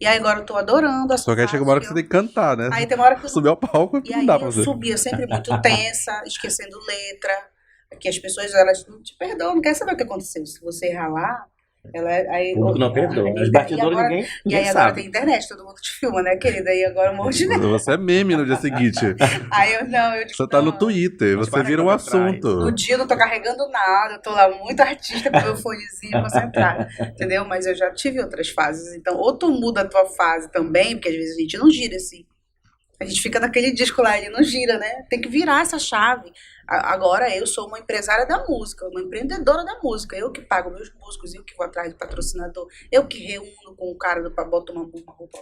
E aí agora eu tô adorando. Só que aí chega uma hora que você tem que cantar, né? Aí tem uma hora que eu subir ao palco e não aí dá pra fazer. eu subia sempre muito tensa, esquecendo letra, que as pessoas, elas não te perdoam, não quer saber o que aconteceu. Se você errar lá, o público não perdoa. Os bastidores ninguém E aí agora tem internet, todo mundo te filma, né, querida? E agora um monte de... Você é meme no dia seguinte. Aí eu digo, você tá no Twitter, você vira um assunto. No dia eu não tô carregando nada, eu tô lá muito artista com meu fonezinho concentrado, entendeu? Mas eu já tive outras fases, então ou tu muda a tua fase também, porque às vezes a gente não gira assim. A gente fica naquele disco lá, ele não gira, né? Tem que virar essa chave. Agora eu sou uma empresária da música, uma empreendedora da música. Eu que pago meus músicos, eu que vou atrás do patrocinador, eu que reúno com o cara pra botar uma roupa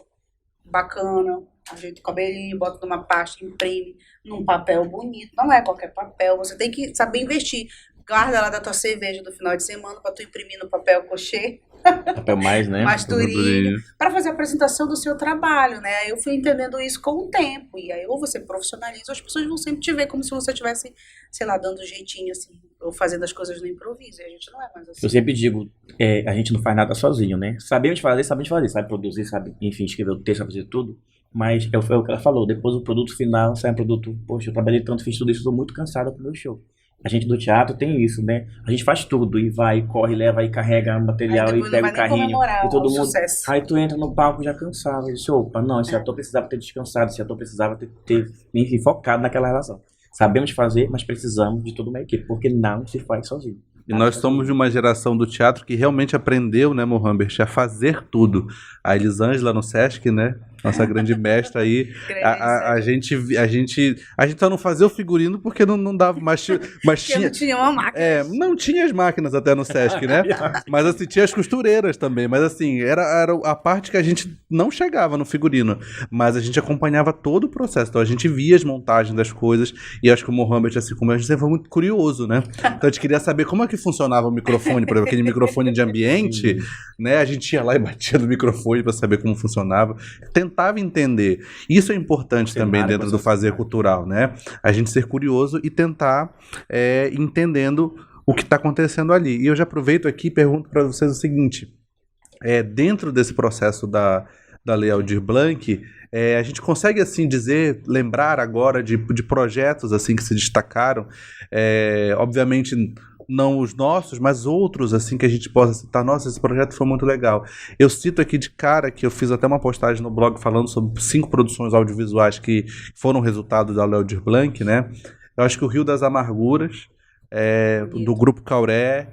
bacana, ajeito o cabelinho, boto numa pasta, imprime num papel bonito. Não é qualquer papel, você tem que saber investir. Guarda lá da tua cerveja do final de semana pra tu imprimir no papel cochê. Papel mais, né? Mais durinho, para fazer a apresentação do seu trabalho, né? Eu fui entendendo isso com o tempo, e aí ou você profissionaliza, ou as pessoas vão sempre te ver como se você estivesse, sei lá, dando um jeitinho assim, ou fazendo as coisas no improviso, e a gente não é mais assim. Eu sempre digo, a gente não faz nada sozinho, né? Sabemos fazer, sabe produzir, sabe, enfim, escrever o texto, sabe fazer tudo, mas foi o que ela falou, depois do produto final, sai um produto, poxa, eu trabalhei tanto, fiz tudo isso, estou muito cansado pro meu show. A gente do teatro tem isso, né? A gente faz tudo, e vai, corre, leva, e carrega material, e pega o carrinho, e todo mundo... Sucesso. Aí tu entra no palco já cansado, e diz, opa, não, esse ator precisava ter descansado, esse ator precisava ter enfim, focado naquela relação. Sabemos fazer, mas precisamos de toda uma equipe, porque não se faz sozinho. E nós somos de uma geração do teatro que realmente aprendeu, né, Mohamed, a fazer tudo. A Elisângela no Sesc, né? Nossa grande mestra aí. A gente só não fazia o figurino porque não dava, mas tinha, não tinha uma máquina. Não tinha as máquinas até no Sesc, né? Mas assim, tinha as costureiras também. Mas assim, era a parte que a gente não chegava no figurino. Mas a gente acompanhava todo o processo. Então a gente via as montagens das coisas. E acho que o Mohamed, assim como a gente, sempre foi muito curioso, né? Então a gente queria saber como é que funcionava o microfone, por exemplo, aquele microfone de ambiente, né? A gente ia lá e batia no microfone para saber como funcionava. Tentava entender. Isso é importante também dentro do fazer cultural, né? A gente ser curioso e tentar entendendo o que está acontecendo ali. E eu já aproveito aqui e pergunto para vocês o seguinte, dentro desse processo da Lei Aldir Blanc, a gente consegue assim lembrar agora de projetos assim que se destacaram, obviamente não os nossos, mas outros assim que a gente possa citar. Nossa, esse projeto foi muito legal. Eu cito aqui de cara que eu fiz até uma postagem no blog falando sobre 5 produções audiovisuais que foram resultado da Lei Aldir Blanc, né? Eu acho que o Rio das Amarguras, do Grupo Cauré.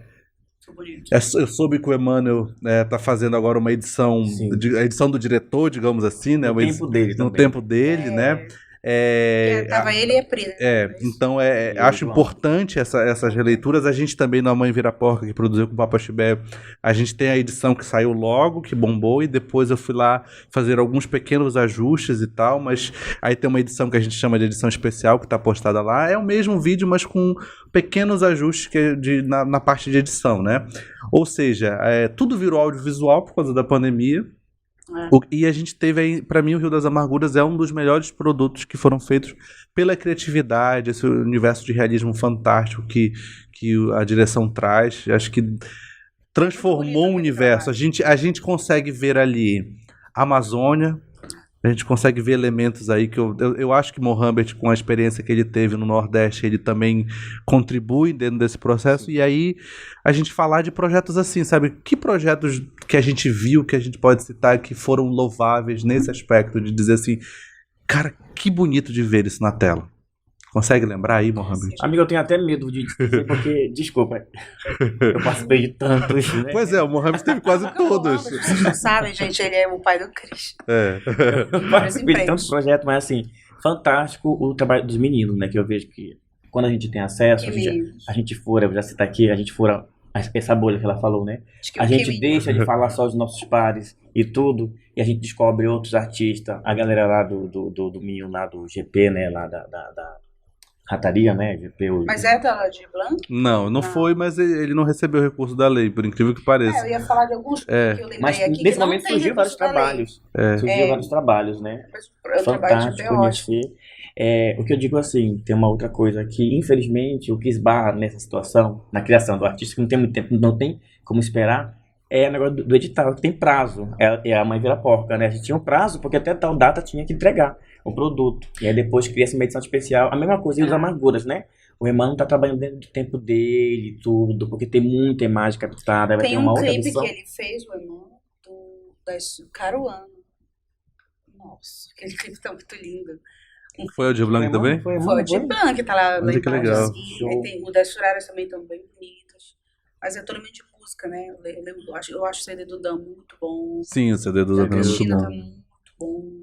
Eu soube que o Emmanuel está fazendo agora uma edição, a edição do diretor, digamos assim, né? No tempo dele, né? Tava ele e a Pri, né? Então acho importante essas releituras. A gente também na Mãe Vira Porca, que produziu com o Papa Chibé, a gente tem a edição que saiu logo, que bombou, e depois eu fui lá fazer alguns pequenos ajustes e tal, mas aí tem uma edição que a gente chama de edição especial, que está postada lá, é o mesmo vídeo, mas com pequenos ajustes na parte de edição, né? Ou seja, tudo virou audiovisual por causa da pandemia. E a gente teve aí, para mim, o Rio das Amarguras é um dos melhores produtos que foram feitos pela criatividade, esse universo de realismo fantástico que a direção traz. Acho que transformou o universo. A gente consegue ver ali Amazônia, a gente consegue ver elementos aí que eu acho que Mohamed, com a experiência que ele teve no Nordeste, ele também contribui dentro desse processo. E aí a gente falar de projetos assim, sabe? Que projetos que a gente viu, que a gente pode citar, que foram louváveis nesse aspecto de dizer assim, cara, que bonito de ver isso na tela. Consegue lembrar aí, Mohamed? Amigo, eu tenho até medo de dizer, porque, desculpa, eu participei de tantos, né? Pois é, o Mohamed teve quase todos. Vocês não sabem, gente, ele é o pai do Cris. Eu participei de tantos projetos, mas assim, fantástico o trabalho dos meninos, né? Que eu vejo que quando a gente tem acesso, a gente fura, eu vou já citar aqui, a gente fura essa bolha que ela falou, né? A gente deixa de falar só dos nossos pares e tudo, e a gente descobre outros artistas, a galera lá do Minho, lá do GP, né? Lá da Rataria, né? GP. Mas é da Aldir Blanc? Não foi, mas ele não recebeu recurso da lei, por incrível que pareça. Eu ia falar de alguns que eu lembrei mas aqui. Nesse momento surgiu vários trabalhos. Surgiu vários trabalhos, né? Fantástico conhecer. O que eu digo assim, tem uma outra coisa que, infelizmente, o que esbarra nessa situação, na criação do artista, que não tem muito tempo, não tem como esperar, é o negócio do edital, que tem prazo. É a mãe vira porca, né? A gente tinha um prazo, porque até tal data tinha que entregar o produto. E aí depois cria-se uma edição especial. A mesma coisa e os amarguras, né? O Emmanuel tá trabalhando dentro do tempo dele e tudo, porque tem muita imagem captada. Vai tem ter uma um outra clipe edição. que ele fez, o Emmanuel, da Caruana. Nossa, aquele clipe tá muito lindo. Foi o Aldir Blanc também? Foi o Aldir Blanc, tá lá Olha que legal. Assim. Aí tem, o das Suraras também estão bem bonitas. Mas é totalmente de música, né? Eu acho o CD do Dan muito bom. Sim, o CD do Dan é muito bom. Tá muito bom.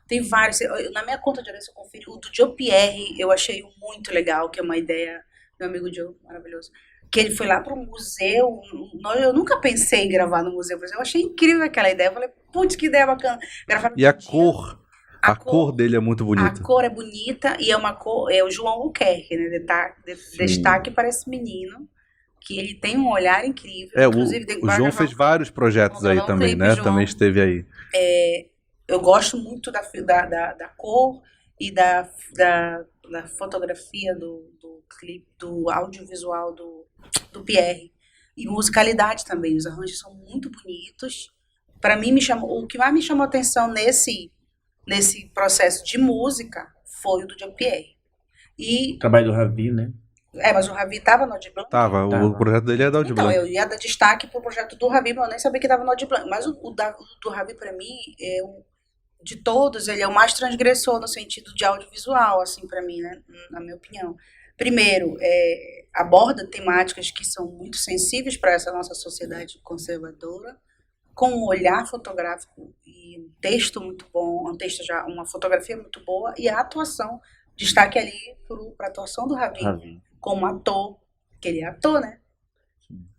Tem vários. Na minha conta de eu conferi. O do Joe Pierre eu achei muito legal, que é uma ideia. Meu amigo Joe, maravilhoso. Que ele foi lá para um museu. Eu nunca pensei em gravar no museu, mas eu achei incrível aquela ideia. Eu falei, putz, que ideia bacana. Gravar E a cor. A cor dele é muito bonita. A cor é bonita e é uma cor. É o João Albuquerque, né? Destaque para esse menino. Que ele tem um olhar incrível. Inclusive, o João fez vários projetos aí também, né? João, também esteve aí. Eu gosto muito da cor e da fotografia do clipe, do audiovisual do Pierre. E musicalidade também. Os arranjos são muito bonitos. Para mim, o que mais me chamou a atenção nesse processo de música foi o do Joe Pierre. O trabalho do Ravi, né? Mas o Ravi tava no Aldir Blanc? Tava, o projeto dele é da Aldir Blanc. Então, eu ia dar destaque pro projeto do Ravi, mas eu nem sabia que tava no Aldir Blanc. Mas o do Ravi, pra mim, de todos, ele é o mais transgressor no sentido de audiovisual, assim, pra mim, né? Na minha opinião. Primeiro, aborda temáticas que são muito sensíveis para essa nossa sociedade conservadora, com um olhar fotográfico e um texto muito bom, uma fotografia muito boa, e a atuação, destaque ali para a atuação do Ravi. Como ator, que ele é ator, né?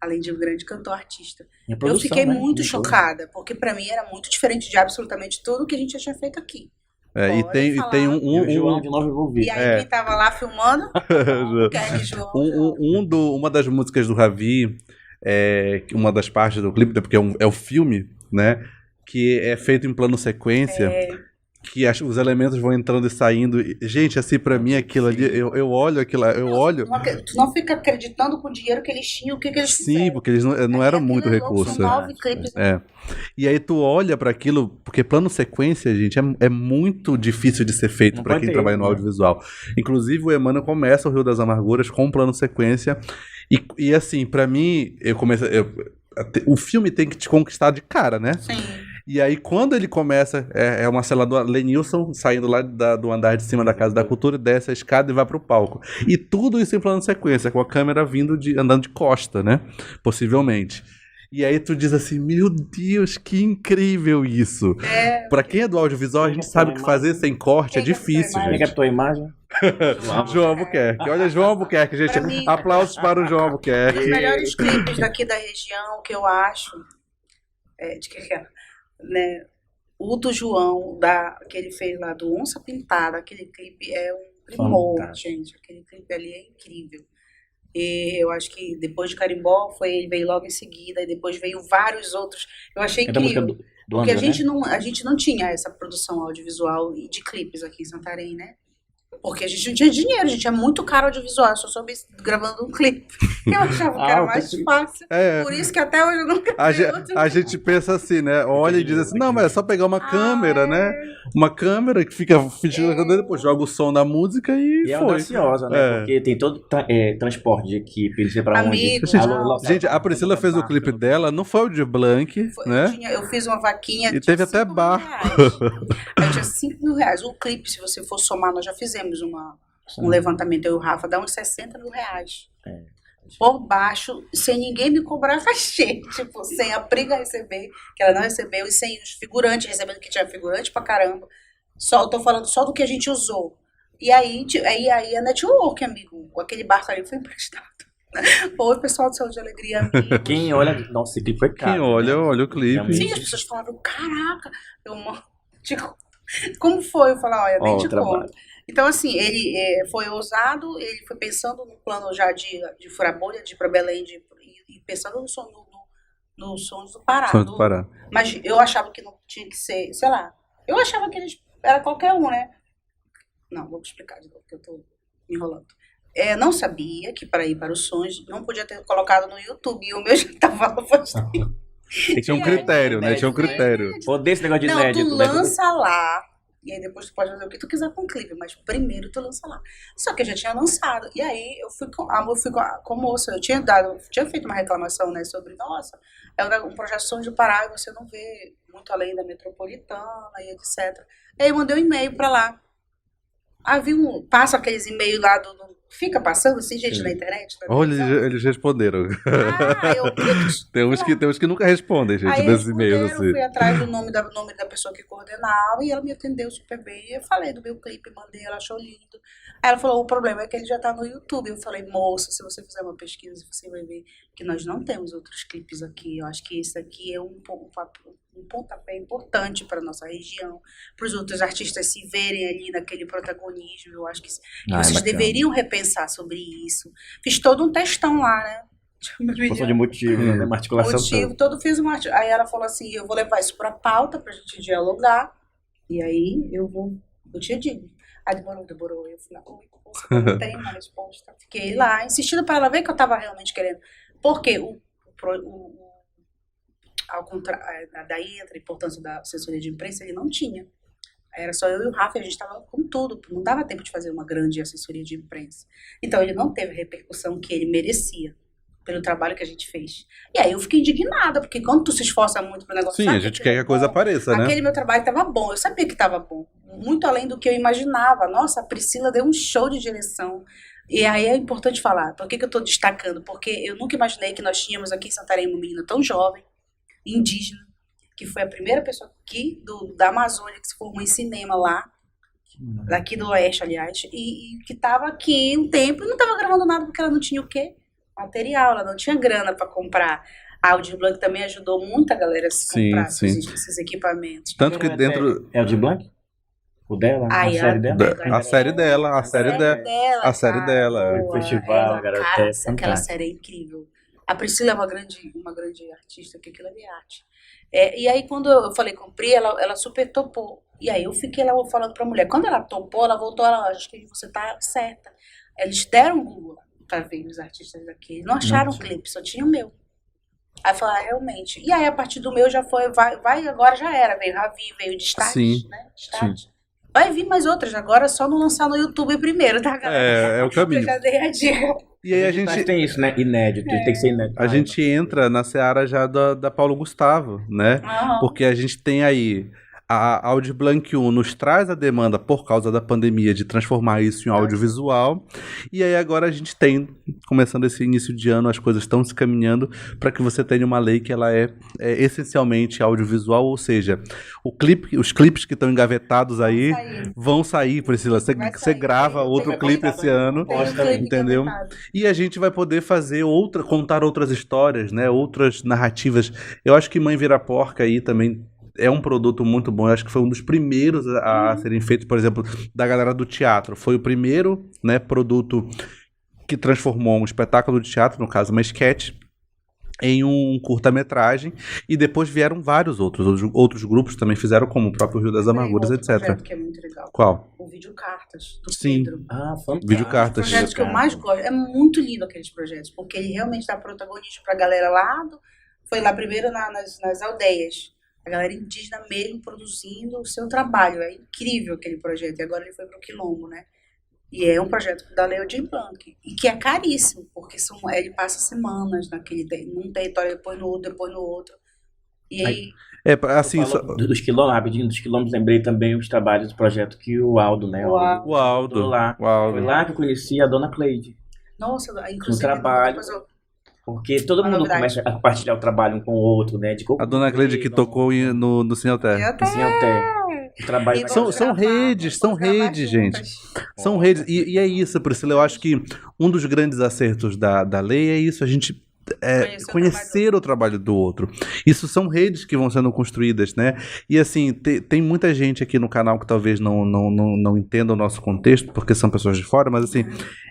Além de um grande cantor artista. Eu fiquei muito chocada, porque para mim era muito diferente de absolutamente tudo que a gente já tinha feito aqui. E tem um João de novo envolvido. E aí quem tava lá filmando? Uma das músicas do Ravi, uma das partes do clipe, porque é o filme, né? Que é feito em plano sequência. Que os elementos vão entrando e saindo. Gente, assim, pra mim, aquilo ali, eu olho aquilo, Tu não fica acreditando com o dinheiro que eles tinham, o que eles fizeram. Sim, porque eles não eram muito recurso. São 9 clipes. E aí tu olha pra aquilo, porque plano sequência, gente, é muito difícil de ser feito pra quem trabalha no audiovisual. Inclusive, o Emmanuel começa o Rio das Amarguras com um plano sequência. E assim, pra mim, o filme tem que te conquistar de cara, né? Sim. E aí, quando ele começa, uma cena do Lenilson saindo lá do andar de cima da Casa da Cultura, desce a escada e vai pro palco. E tudo isso em plano sequência, com a câmera andando de costa, né? Possivelmente. E aí tu diz assim, meu Deus, que incrível isso. Pra quem é do audiovisual, a gente sabe que fazer sem corte é difícil, gente. Quem captou a imagem? João Albuquerque. Olha, João Albuquerque, gente. Mim, aplausos para o João Albuquerque. Os melhores clipes daqui da região, que eu acho, né? O do João, que ele fez lá do Onça Pintada, aquele clipe é um primor, gente. Aquele clipe ali é incrível. E eu acho que depois de Carimbó, ele veio logo em seguida, e depois veio vários outros. Eu achei incrível. Porque a gente não tinha essa produção audiovisual e de clipes aqui em Santarém, né? Porque a gente não tinha dinheiro, a gente é muito caro audiovisual. Eu só soube gravando um clipe. Eu achava que era mais fácil. Por isso que até hoje eu nunca a gente pensa assim, né? Olha e diz assim, não, mas é só pegar uma câmera, né? Uma câmera que fica depois joga o som da música e é foi. audaciosa, né? Porque tem todo transporte de equipe, eles vão pra onde. Gente, a Priscila fez o clipe dela, não foi o de Blank, né? Eu fiz uma vaquinha. E teve até barco. Eu tinha 5 mil reais. O clipe, se você for somar, nós já fizemos um levantamento, eu e o Rafa, dá uns 60 mil reais. Por baixo, sem ninguém me cobrar cachê. Tipo, sem a briga receber, que ela não recebeu, e sem os figurantes recebendo, que tinha figurante pra caramba. Eu tô falando só do que a gente usou. E aí a network, amigo. Aquele barco ali foi emprestado. Oi, pessoal do Saúde e Alegria, amigo. Quem olha, nossa, esse clipe foi caro. Quem olha o clipe. Sim, as pessoas falavam, caraca, tipo, como foi? Eu falei, olha, nem te conto. Então, assim, ele foi ousado, ele foi pensando no plano já de furar bolha, de ir pra Belém, e pensando nos sons do Pará. Sons do Pará. Mas eu achava que não tinha que ser, sei lá, eu achava que era qualquer um, né? Não, vou explicar de novo, porque eu tô me enrolando. Não sabia que para ir para os sons não podia ter colocado no YouTube, e o meu já estava afastado. Tinha um critério, né? Tinha um critério. Odeio esse negócio de inédito. Não, tu lança lá, e aí depois tu pode fazer o que tu quiser com o clipe, mas primeiro tu lança lá. Só que eu já tinha lançado, e aí eu fui com a moça, eu tinha feito uma reclamação, né, sobre, nossa, é um projeto Sons do Pará, e você não vê muito além da metropolitana, e etc. E aí eu mandei um e-mail para lá. Passa aqueles e-mails lá fica passando assim, gente, na internet? Olha, eles responderam. Tem uns que nunca respondem, gente, aí nesses e-mails assim. Eu fui atrás do nome da pessoa que coordenava e ela me atendeu super bem. Eu falei do meu clipe, mandei, ela achou lindo. Aí ela falou, o problema é que ele já tá no YouTube. Eu falei, moça, se você fizer uma pesquisa, você vai ver que nós não temos outros clipes aqui. Eu acho que esse aqui é um pontapé importante para nossa região, para os outros artistas se verem ali naquele protagonismo. Eu acho que vocês deveriam repensar sobre isso. Fiz todo um textão lá, né? Questão de motivo, né? Uma articulação. Fiz uma. Aí ela falou assim: eu vou levar isso para pauta para a gente dialogar. E aí eu te digo. Aí demorou. Eu falei, eu não tenho uma resposta. Fiquei lá insistindo para ela ver que eu estava realmente querendo. Porque ao contrário, daí entra a importância da assessoria de imprensa, ele não tinha. Era só eu e o Rafa, e a gente estava com tudo, não dava tempo de fazer uma grande assessoria de imprensa. Então ele não teve a repercussão que ele merecia pelo trabalho que a gente fez. E aí eu fiquei indignada, porque quando tu se esforça muito pro negócio... Sim, a gente quer que a coisa apareça, né? Aquele meu trabalho estava bom, eu sabia que estava bom, muito além do que eu imaginava. Nossa, a Priscila deu um show de direção. E aí é importante falar, por que eu estou destacando? Porque eu nunca imaginei que nós tínhamos aqui em Santarém uma menina tão jovem, indígena, que foi a primeira pessoa aqui da Amazônia que se formou em cinema lá, daqui do Oeste, aliás, e que estava aqui um tempo e não estava gravando nada porque ela não tinha o quê? Material, ela não tinha grana para comprar. A Audi Blanc também ajudou muita galera a se comprar esses equipamentos. Tanto que dentro... É o de Blanc? O dela? A série dela? A série dela. O festival, cara, aquela série é incrível. A Priscila é uma grande artista, que aquilo é arte. E aí, quando eu falei com a Pri, ela super topou. E aí eu fiquei lá falando pra mulher. Quando ela topou, ela voltou, acho que você tá certa. Eles deram um Google pra ver os artistas daqui. Não acharam clipe, só tinha o meu. Aí eu falei, realmente. E aí, a partir do meu, já foi, agora já era. Veio Ravi, veio Destaque, né? Destaque. Vai vir mais outras, agora é só não lançar no YouTube primeiro, tá, galera? É o caminho. Eu já dei a dica. E aí a gente tem isso, né? Inédito, tem que ser inédito. A gente entra na seara já da Paulo Gustavo, né? Porque a gente tem aí a Audi Blanc 1 nos traz a demanda por causa da pandemia de transformar isso em audiovisual. E aí agora a gente tem, começando esse início de ano, as coisas estão se caminhando para que você tenha uma lei que ela é essencialmente audiovisual, ou seja, os clipes que estão engavetados aí vão sair, Priscila. Você grava outro clipe esse ano, entendeu? E a gente vai poder fazer contar outras histórias, né? Outras narrativas. Eu acho que Mãe Vira Porca aí também é um produto muito bom. Eu acho que foi um dos primeiros a serem feitos, por exemplo, da galera do teatro. Foi o primeiro, né, produto que transformou um espetáculo de teatro, no caso uma sketch, em um curta-metragem, e depois vieram vários outros grupos também fizeram, como o próprio Rio das Tem Amarguras, outro etc. projeto que é muito legal. Qual? O Vídeo Cartas, do Sim. Pedro. Ah, fantástico. Videocartas. Os projetos que eu mais gosto. É muito lindo aqueles projetos, porque ele realmente dá protagonismo pra galera lá foi lá primeiro nas aldeias. A galera indígena mesmo produzindo o seu trabalho. É incrível aquele projeto. E agora ele foi pro Quilombo, né? E é um projeto da Lei Aldir Blanc. E que é caríssimo, porque ele passa semanas num território, depois no outro. E aí. Assim, Dos quilômetros, rapidinho, dos quilômetros, lembrei também os trabalhos do projeto que o Aldo, né? O Aldo. Lá. Foi lá que eu conheci a dona Cleide. Nossa, No inclusive. trabalho. Porque todo Uma mundo novidade. começa a compartilhar o trabalho um com o outro, né? a dona Cleide que tocou no Sinhoté. Assim até. O trabalho São redes, gente. São redes. E é isso, Priscila. Eu acho que um dos grandes acertos da lei é isso, a gente conhecer o trabalho do outro. Isso são redes que vão sendo construídas, né? E assim, tem muita gente aqui no canal que talvez não entenda o nosso contexto, porque são pessoas de fora, mas assim,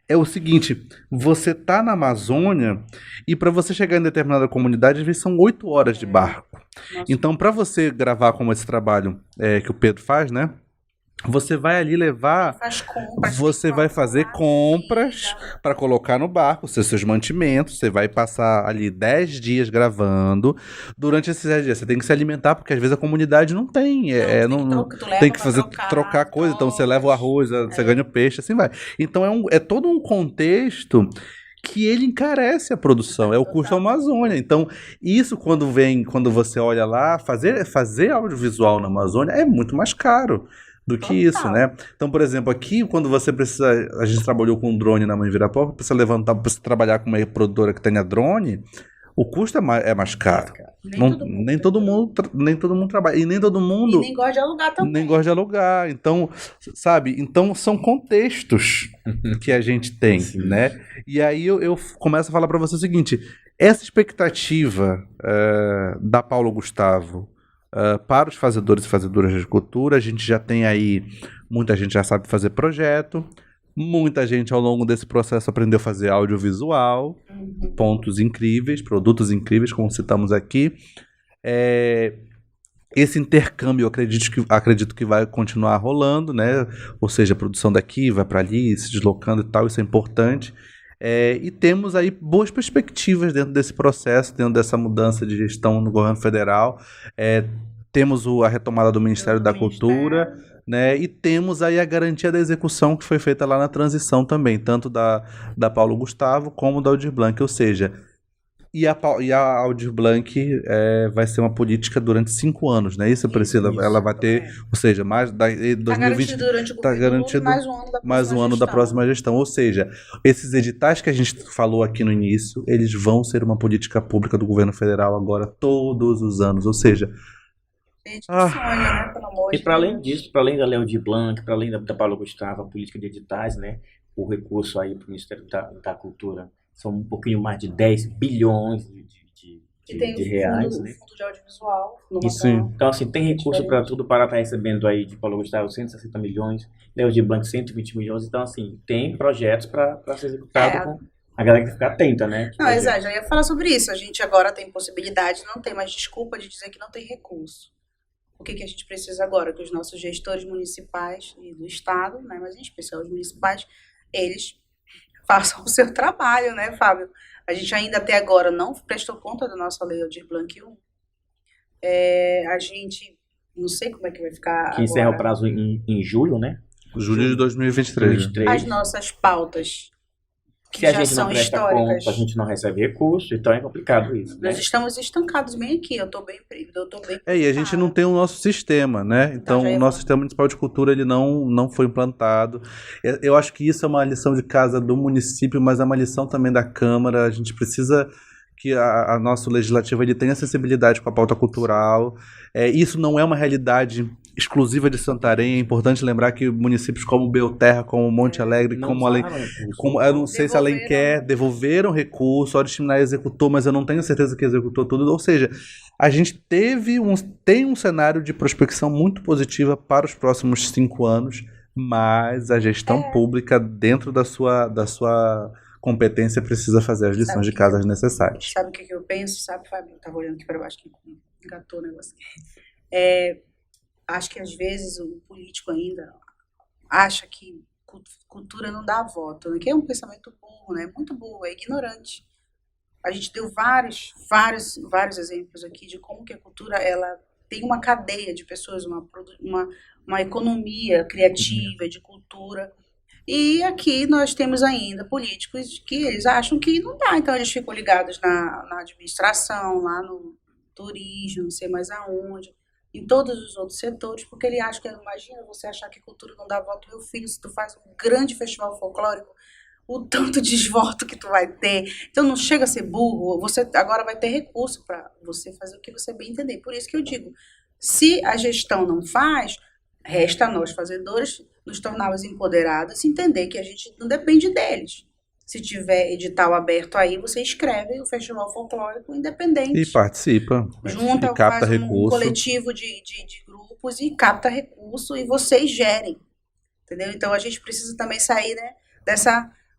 é o seguinte, você tá na Amazônia e para você chegar em determinada comunidade, às vezes são 8 horas de barco. Nossa. Então, para você gravar como esse trabalho que o Pedro faz, né? Você vai ali levar, Faz compras, você vai fazer compras para colocar no barco, seus mantimentos, você vai passar ali 10 dias gravando. Durante esses 10 dias você tem que se alimentar, porque às vezes a comunidade não tem, tem que fazer trocar coisa, então você leva o arroz, você ganha o peixe, assim vai. Então é todo um contexto que ele encarece a produção, é o custo Amazônia. Então, isso quando você olha lá, fazer audiovisual na Amazônia é muito mais caro do que isso, né? Então, por exemplo, aqui, quando você precisa... A gente trabalhou com drone na Mãe Virapó, precisa levantar, precisa trabalhar com uma produtora que tenha drone, o custo é mais caro. Nem todo mundo trabalha. E nem todo mundo... E nem gosta de alugar também. Nem gosta de alugar. Então, sabe? Então, são contextos que a gente tem, né? E aí eu começo a falar para você o seguinte, essa expectativa da Paulo Gustavo para os fazedores e fazedoras de cultura, a gente já tem aí, muita gente já sabe fazer projeto, muita gente ao longo desse processo aprendeu a fazer audiovisual, pontos incríveis, produtos incríveis, como citamos aqui. Esse intercâmbio eu acredito que vai continuar rolando, né? Ou seja, a produção daqui vai para ali, se deslocando e tal, isso é importante. E temos aí boas perspectivas dentro desse processo, dentro dessa mudança de gestão no governo federal. Temos a retomada do Ministério da Cultura, né? E temos aí a garantia da execução que foi feita lá na transição também, tanto da Paulo Gustavo como da Aldir Blanc, ou seja, e a Aldir Blanc vai ser uma política durante 5 anos, né? Isso, Priscila, ela vai ter, ou seja, mais 2020 está garantido mais um ano da próxima gestão. Ou seja, esses editais que a gente falou aqui no início, eles vão ser uma política pública do governo federal agora todos os anos. Ou seja, gente sonha, né? Pelo amor de E para além Deus. disso, para além da Lei Aldir Blanc, para além da Paulo Gustavo, a política de editais, né? O recurso aí para o Ministério da Cultura são um pouquinho mais de 10 bilhões E tem de o reais, fundo, né? fundo de audiovisual. Sim. Então, assim, tem recurso para tudo. O Pará está recebendo aí de Paulo Gustavo 160 milhões, Lei Aldir Blanc 120 milhões. Então, assim, tem projetos para ser executado com a galera que ficar atenta, né? Não, exato, já ia falar sobre isso. A gente agora tem possibilidade, não tem mais desculpa de dizer que não tem recurso. O que a gente precisa agora? Que os nossos gestores municipais e do Estado, né, mas em especial os municipais, eles façam o seu trabalho, né, Fábio? A gente ainda até agora não prestou conta da nossa Lei Aldir Blanc 1. A gente, não sei como é que vai ficar Que encerra o agora. prazo em julho, né? julho de 2023. né? As nossas pautas, que Se a já gente são não presta históricas. conta, a gente não recebe recurso, então é complicado isso, né? Nós estamos estancados bem aqui, eu tô bem E a gente não tem o nosso sistema, né? Então, já ia o nosso falar. sistema municipal de cultura, ele não foi implantado. Eu acho que isso é uma lição de casa do município, mas é uma lição também da Câmara. A gente precisa que a nosso legislativo ele tenha acessibilidade com a pauta cultural. Isso não é uma realidade exclusiva de Santarém. É importante lembrar que municípios como Belterra, como Monte Alegre, Não como usaram eu não sei se Alenquer devolveram recurso, a hora de terminar executou, mas eu não tenho certeza que executou tudo. Ou seja, a gente tem um cenário de prospecção muito positiva para os próximos 5 anos, mas a gestão pública dentro da sua competência, precisa fazer as lições de casa necessárias. Sabe o que eu penso? Sabe, Fábio? Eu tava olhando aqui para baixo, que engatou o negócio. Acho que às vezes o político ainda acha que cultura não dá voto, né? Que é um pensamento burro, né? Muito burro, é ignorante. A gente deu vários exemplos aqui de como que a cultura ela tem uma cadeia de pessoas, uma economia criativa de cultura. E aqui nós temos ainda políticos que eles acham que não dá, então eles ficam ligados na administração, lá no turismo, não sei mais aonde, em todos os outros setores, porque ele acha que, imagina você achar que cultura não dá voto, meu filho, se tu faz um grande festival folclórico, o tanto de desvoto que tu vai ter. Então não chega a ser burro, você agora vai ter recurso para você fazer o que você bem entender. Por isso que eu digo, se a gestão não faz, resta a nós fazedores nos tornarmos empoderados e entender que a gente não depende deles. Se tiver edital aberto aí, você escreve o Festival Folclórico independente. E participa. Junta, e capta faz um recurso. coletivo de grupos e capta recurso e vocês gerem. Entendeu? Então a gente precisa também sair, né,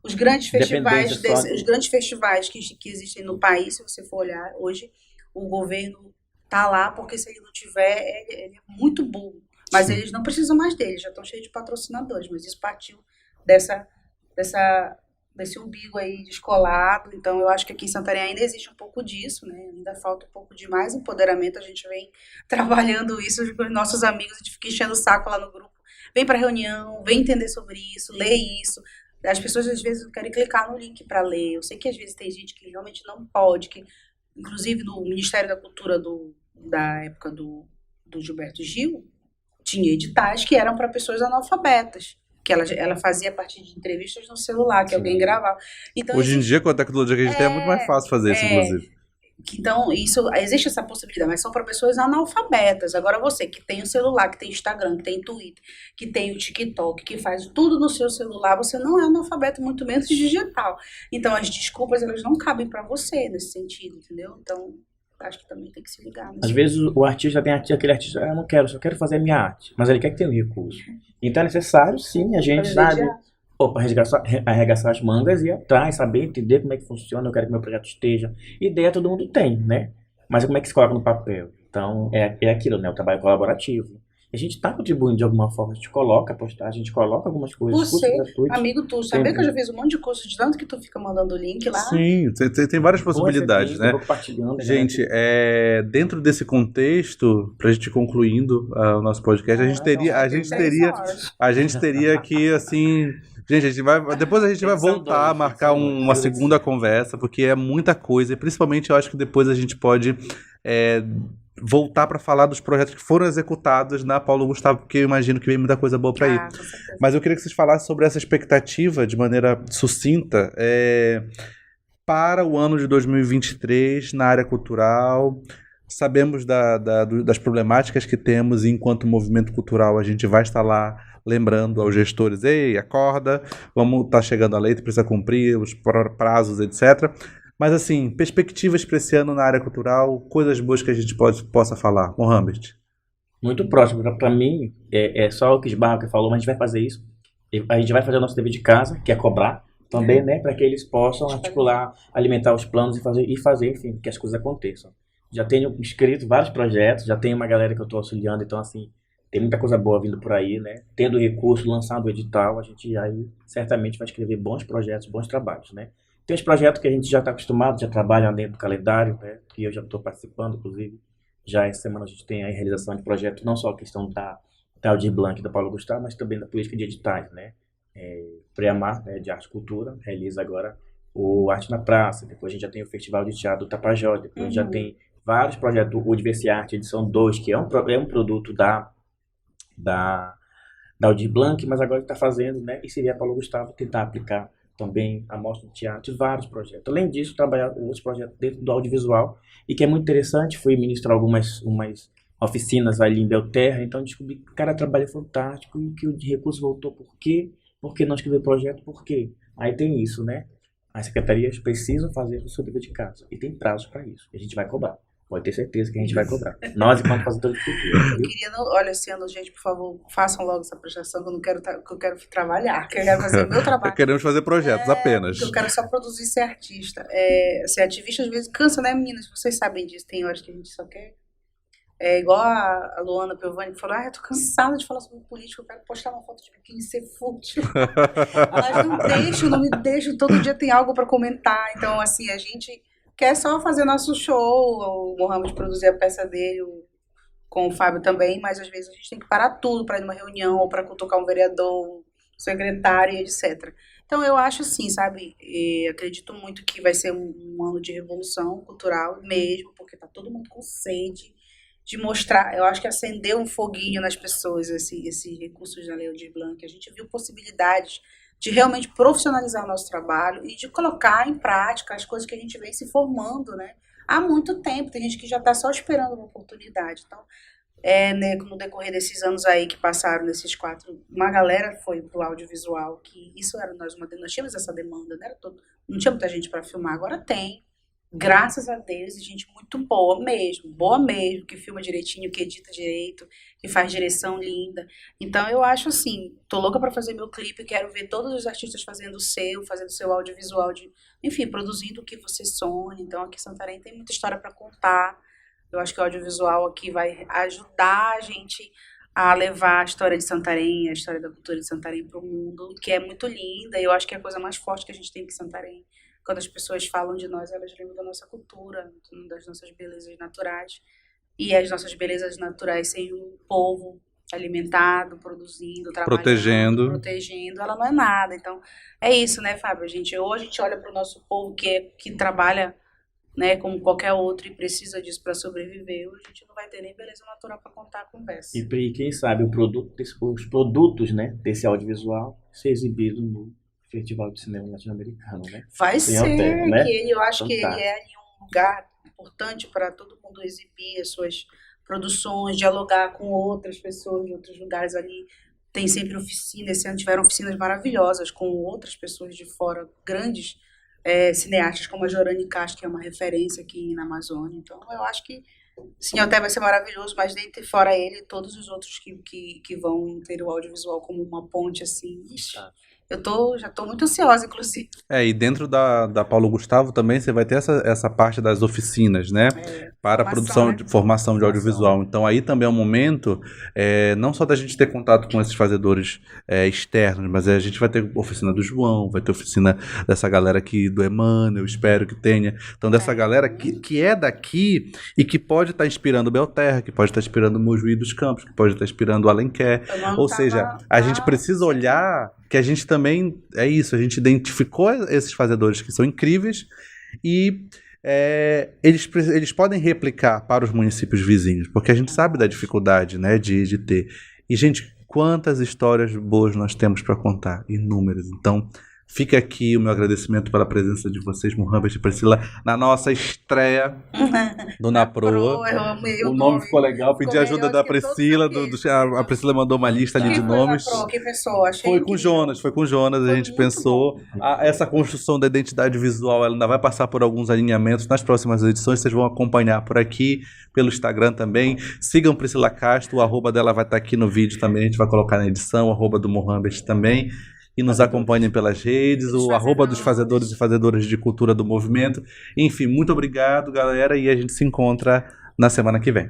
os grandes festivais, os grandes festivais que existem no país, se você for olhar hoje, o governo tá lá porque se ele não tiver, ele é muito burro. Mas sim, eles não precisam mais dele, já estão cheios de patrocinadores, mas isso partiu desse umbigo aí descolado. Então eu acho que aqui em Santarém ainda existe um pouco disso, né? Ainda falta um pouco de mais empoderamento, a gente vem trabalhando isso com os nossos amigos, a gente fica enchendo o saco lá no grupo, vem para reunião, vem entender sobre isso, lê isso. As pessoas às vezes não querem clicar no link para ler, eu sei que às vezes tem gente que realmente não pode, que inclusive no Ministério da Cultura da época do Gilberto Gil, tinha editais que eram para pessoas analfabetas, que ela fazia a partir de entrevistas no celular, que sim, alguém gravava. Então, hoje em dia, com a tecnologia que a gente tem, é muito mais fácil fazer isso, inclusive. Então, existe essa possibilidade, mas são para pessoas analfabetas. Agora você que tem o celular, que tem Instagram, que tem Twitter, que tem o TikTok, que faz tudo no seu celular, você não é analfabeto, muito menos digital. Então, as desculpas, elas não cabem para você nesse sentido, entendeu? Então, acho que também tem que se ligar. Às vezes o artista tem aquele artista, eu não quero, só quero fazer a minha arte, mas ele quer que tenha um recurso. Então é necessário, sim, a gente sabe, para arregaçar as mangas e ir atrás, saber, entender como é que funciona, eu quero que meu projeto esteja. Ideia todo mundo tem, né? Mas como é que se coloca no papel? Então é aquilo, né? O trabalho colaborativo. A gente está contribuindo de alguma forma, a gente coloca a postagem, a gente coloca algumas coisas. Você, amigo, tu sabia que eu já fiz um monte de curso de tanto que tu fica mandando o link lá? Sim, tem várias possibilidades, né? Gente, dentro desse contexto, pra gente ir concluindo o nosso podcast, a gente teria que, assim... Gente, depois a gente vai voltar a marcar uma segunda conversa, porque é muita coisa, e principalmente eu acho que depois a gente pode... voltar para falar dos projetos que foram executados na Paulo Gustavo, porque eu imagino que vem muita coisa boa para ir. Mas eu queria que vocês falassem sobre essa expectativa de maneira sucinta para o ano de 2023 na área cultural. Sabemos das problemáticas que temos e enquanto movimento cultural a gente vai estar lá lembrando aos gestores, ei, acorda, vamos estar chegando a lei, precisa cumprir os prazos, etc. Mas, assim, perspectivas para esse ano na área cultural, coisas boas que a gente possa falar. Mohamed. Muito próximo. Para mim, é só o que esbarra que falou, mas a gente vai fazer isso. A gente vai fazer o nosso dever de casa, que é cobrar também, né? Para que eles possam articular, alimentar os planos e fazer, enfim, que as coisas aconteçam. Já tenho escrito vários projetos, já tenho uma galera que eu estou auxiliando, então, assim, tem muita coisa boa vindo por aí, né? Tendo recurso, lançando o edital, a gente aí certamente vai escrever bons projetos, bons trabalhos, né? Tem os projetos que a gente já está acostumado, já trabalha dentro do calendário, né? Que eu já estou participando, inclusive. Já essa semana a gente tem a realização de projetos, não só a questão da Aldir Blanc e da Paulo Gustavo, mas também da política de editais, né? Preamar, né, de Arte e Cultura, realiza agora o Arte na Praça, depois a gente já tem o Festival de Teatro do Tapajós, depois a gente já tem vários projetos, o Diversiarte edição 2, que é um produto da Aldir Blanc, mas agora está fazendo, né? E seria a Paulo Gustavo tentar aplicar também a mostra de teatro, vários projetos. Além disso, trabalhar outros projetos dentro do audiovisual, e que é muito interessante, fui ministrar umas oficinas ali em Belterra, então descobri que cada trabalho é fantástico e que o recurso voltou por quê? Por que não escrever projeto? Por quê? Aí tem isso, né? As secretarias precisam fazer o seu dever de casa, e tem prazo para isso, a gente vai cobrar. Pode ter certeza que a gente vai cobrar. Nós, enquanto fazedores de cultura. Eu queria, olha, esse ano, gente, por favor, façam logo essa prestação, que eu não quero, que eu quero trabalhar, que eu quero fazer o meu trabalho. Queremos fazer projetos apenas. Eu quero só produzir e ser artista. Ser ativista, às vezes, cansa, né, meninas? Vocês sabem disso, tem horas que a gente só quer. É igual a Luana Piovani que falou, eu tô cansada de falar sobre política, eu quero postar uma foto de biquíni e ser fútil. Elas não me deixam, todo dia tem algo para comentar. Então, assim, a gente quer só fazer nosso show, o Mohamed produzir a peça dele, com o Fábio também, mas às vezes a gente tem que parar tudo para ir numa reunião, ou para tocar um vereador, um secretário, etc. Então, eu acho assim, sabe, acredito muito que vai ser um ano de revolução cultural mesmo, porque tá todo mundo com sede de mostrar, eu acho que acendeu um foguinho nas pessoas esses recursos da Lei Aldir Blanc. A gente viu possibilidades de realmente profissionalizar o nosso trabalho e de colocar em prática as coisas que a gente vem se formando, né? Há muito tempo, tem gente que já está só esperando uma oportunidade. Então, né, no decorrer desses anos aí que passaram, nesses 4, uma galera foi pro audiovisual, que isso era nós tínhamos essa demanda, né? Não tinha muita gente para filmar, agora tem. Graças a Deus, e gente muito boa mesmo, que filma direitinho, que edita direito, que faz direção linda. Então eu acho assim, tô louca pra fazer meu clipe, quero ver todos os artistas fazendo o seu audiovisual, enfim, produzindo o que você sonha. Então aqui em Santarém tem muita história pra contar. Eu acho que o audiovisual aqui vai ajudar a gente a levar a história de Santarém, a história da cultura de Santarém pro mundo, que é muito linda. E eu acho que é a coisa mais forte que a gente tem aqui em Santarém. Quando as pessoas falam de nós, elas lembram da nossa cultura, das nossas belezas naturais. E as nossas belezas naturais sem um povo alimentado, produzindo, trabalhando, protegendo, ela não é nada. Então, é isso, né, Fábio? Ou a gente olha para o nosso povo que trabalha, né, como qualquer outro e precisa disso para sobreviver, ou a gente não vai ter nem beleza natural para contar a conversa. E quem sabe os produtos, né, desse audiovisual ser exibido no Festival de Cinema Latino-Americano, né? Vai ser, né? Eu acho que ele é um lugar importante para todo mundo exibir as suas produções, dialogar com outras pessoas de outros lugares ali. Tem sempre oficinas, esse ano tiveram oficinas maravilhosas com outras pessoas de fora, grandes cineastas como a Jorane Castro, que é uma referência aqui na Amazônia. Então, eu acho que sim, até vai ser maravilhoso, mas dentro e fora ele, todos os outros que vão ter o audiovisual como uma ponte, assim, já tô muito ansiosa, inclusive. E dentro da Paulo Gustavo também você vai ter essa parte das oficinas, né? Para a produção, né? Formação de audiovisual. Então aí também é um momento, não só da gente ter contato com esses fazedores externos, mas a gente vai ter oficina do João, vai ter oficina dessa galera aqui do Emmanuel, eu espero que tenha. Então dessa galera que é daqui e que pode estar inspirando Belterra, que pode estar inspirando Mojuí dos Campos, que pode estar inspirando Alenquer. Ou seja, a gente precisa olhar que a gente também, a gente identificou esses fazedores que são incríveis e eles podem replicar para os municípios vizinhos, porque a gente sabe da dificuldade, né, de ter. E, gente, quantas histórias boas nós temos para contar, inúmeras. Então, fica aqui o meu agradecimento pela presença de vocês, Mohamed e Priscila, na nossa estreia do Na Proa. Eu amei o nome ficou legal, pedi ajuda da Priscila, a Priscila mandou uma lista ali de nomes. Que pensou? Foi com o Jonas, a gente pensou. Essa construção da identidade visual, ela ainda vai passar por alguns alinhamentos nas próximas edições, vocês vão acompanhar por aqui, pelo Instagram também. Sigam Priscila Castro, o arroba dela vai estar aqui no vídeo também, a gente vai colocar na edição, o arroba do Mohamed também. E nos acompanhem pelas redes, o arroba dos fazedores e fazedoras de cultura do movimento. Enfim, muito obrigado, galera, e a gente se encontra na semana que vem.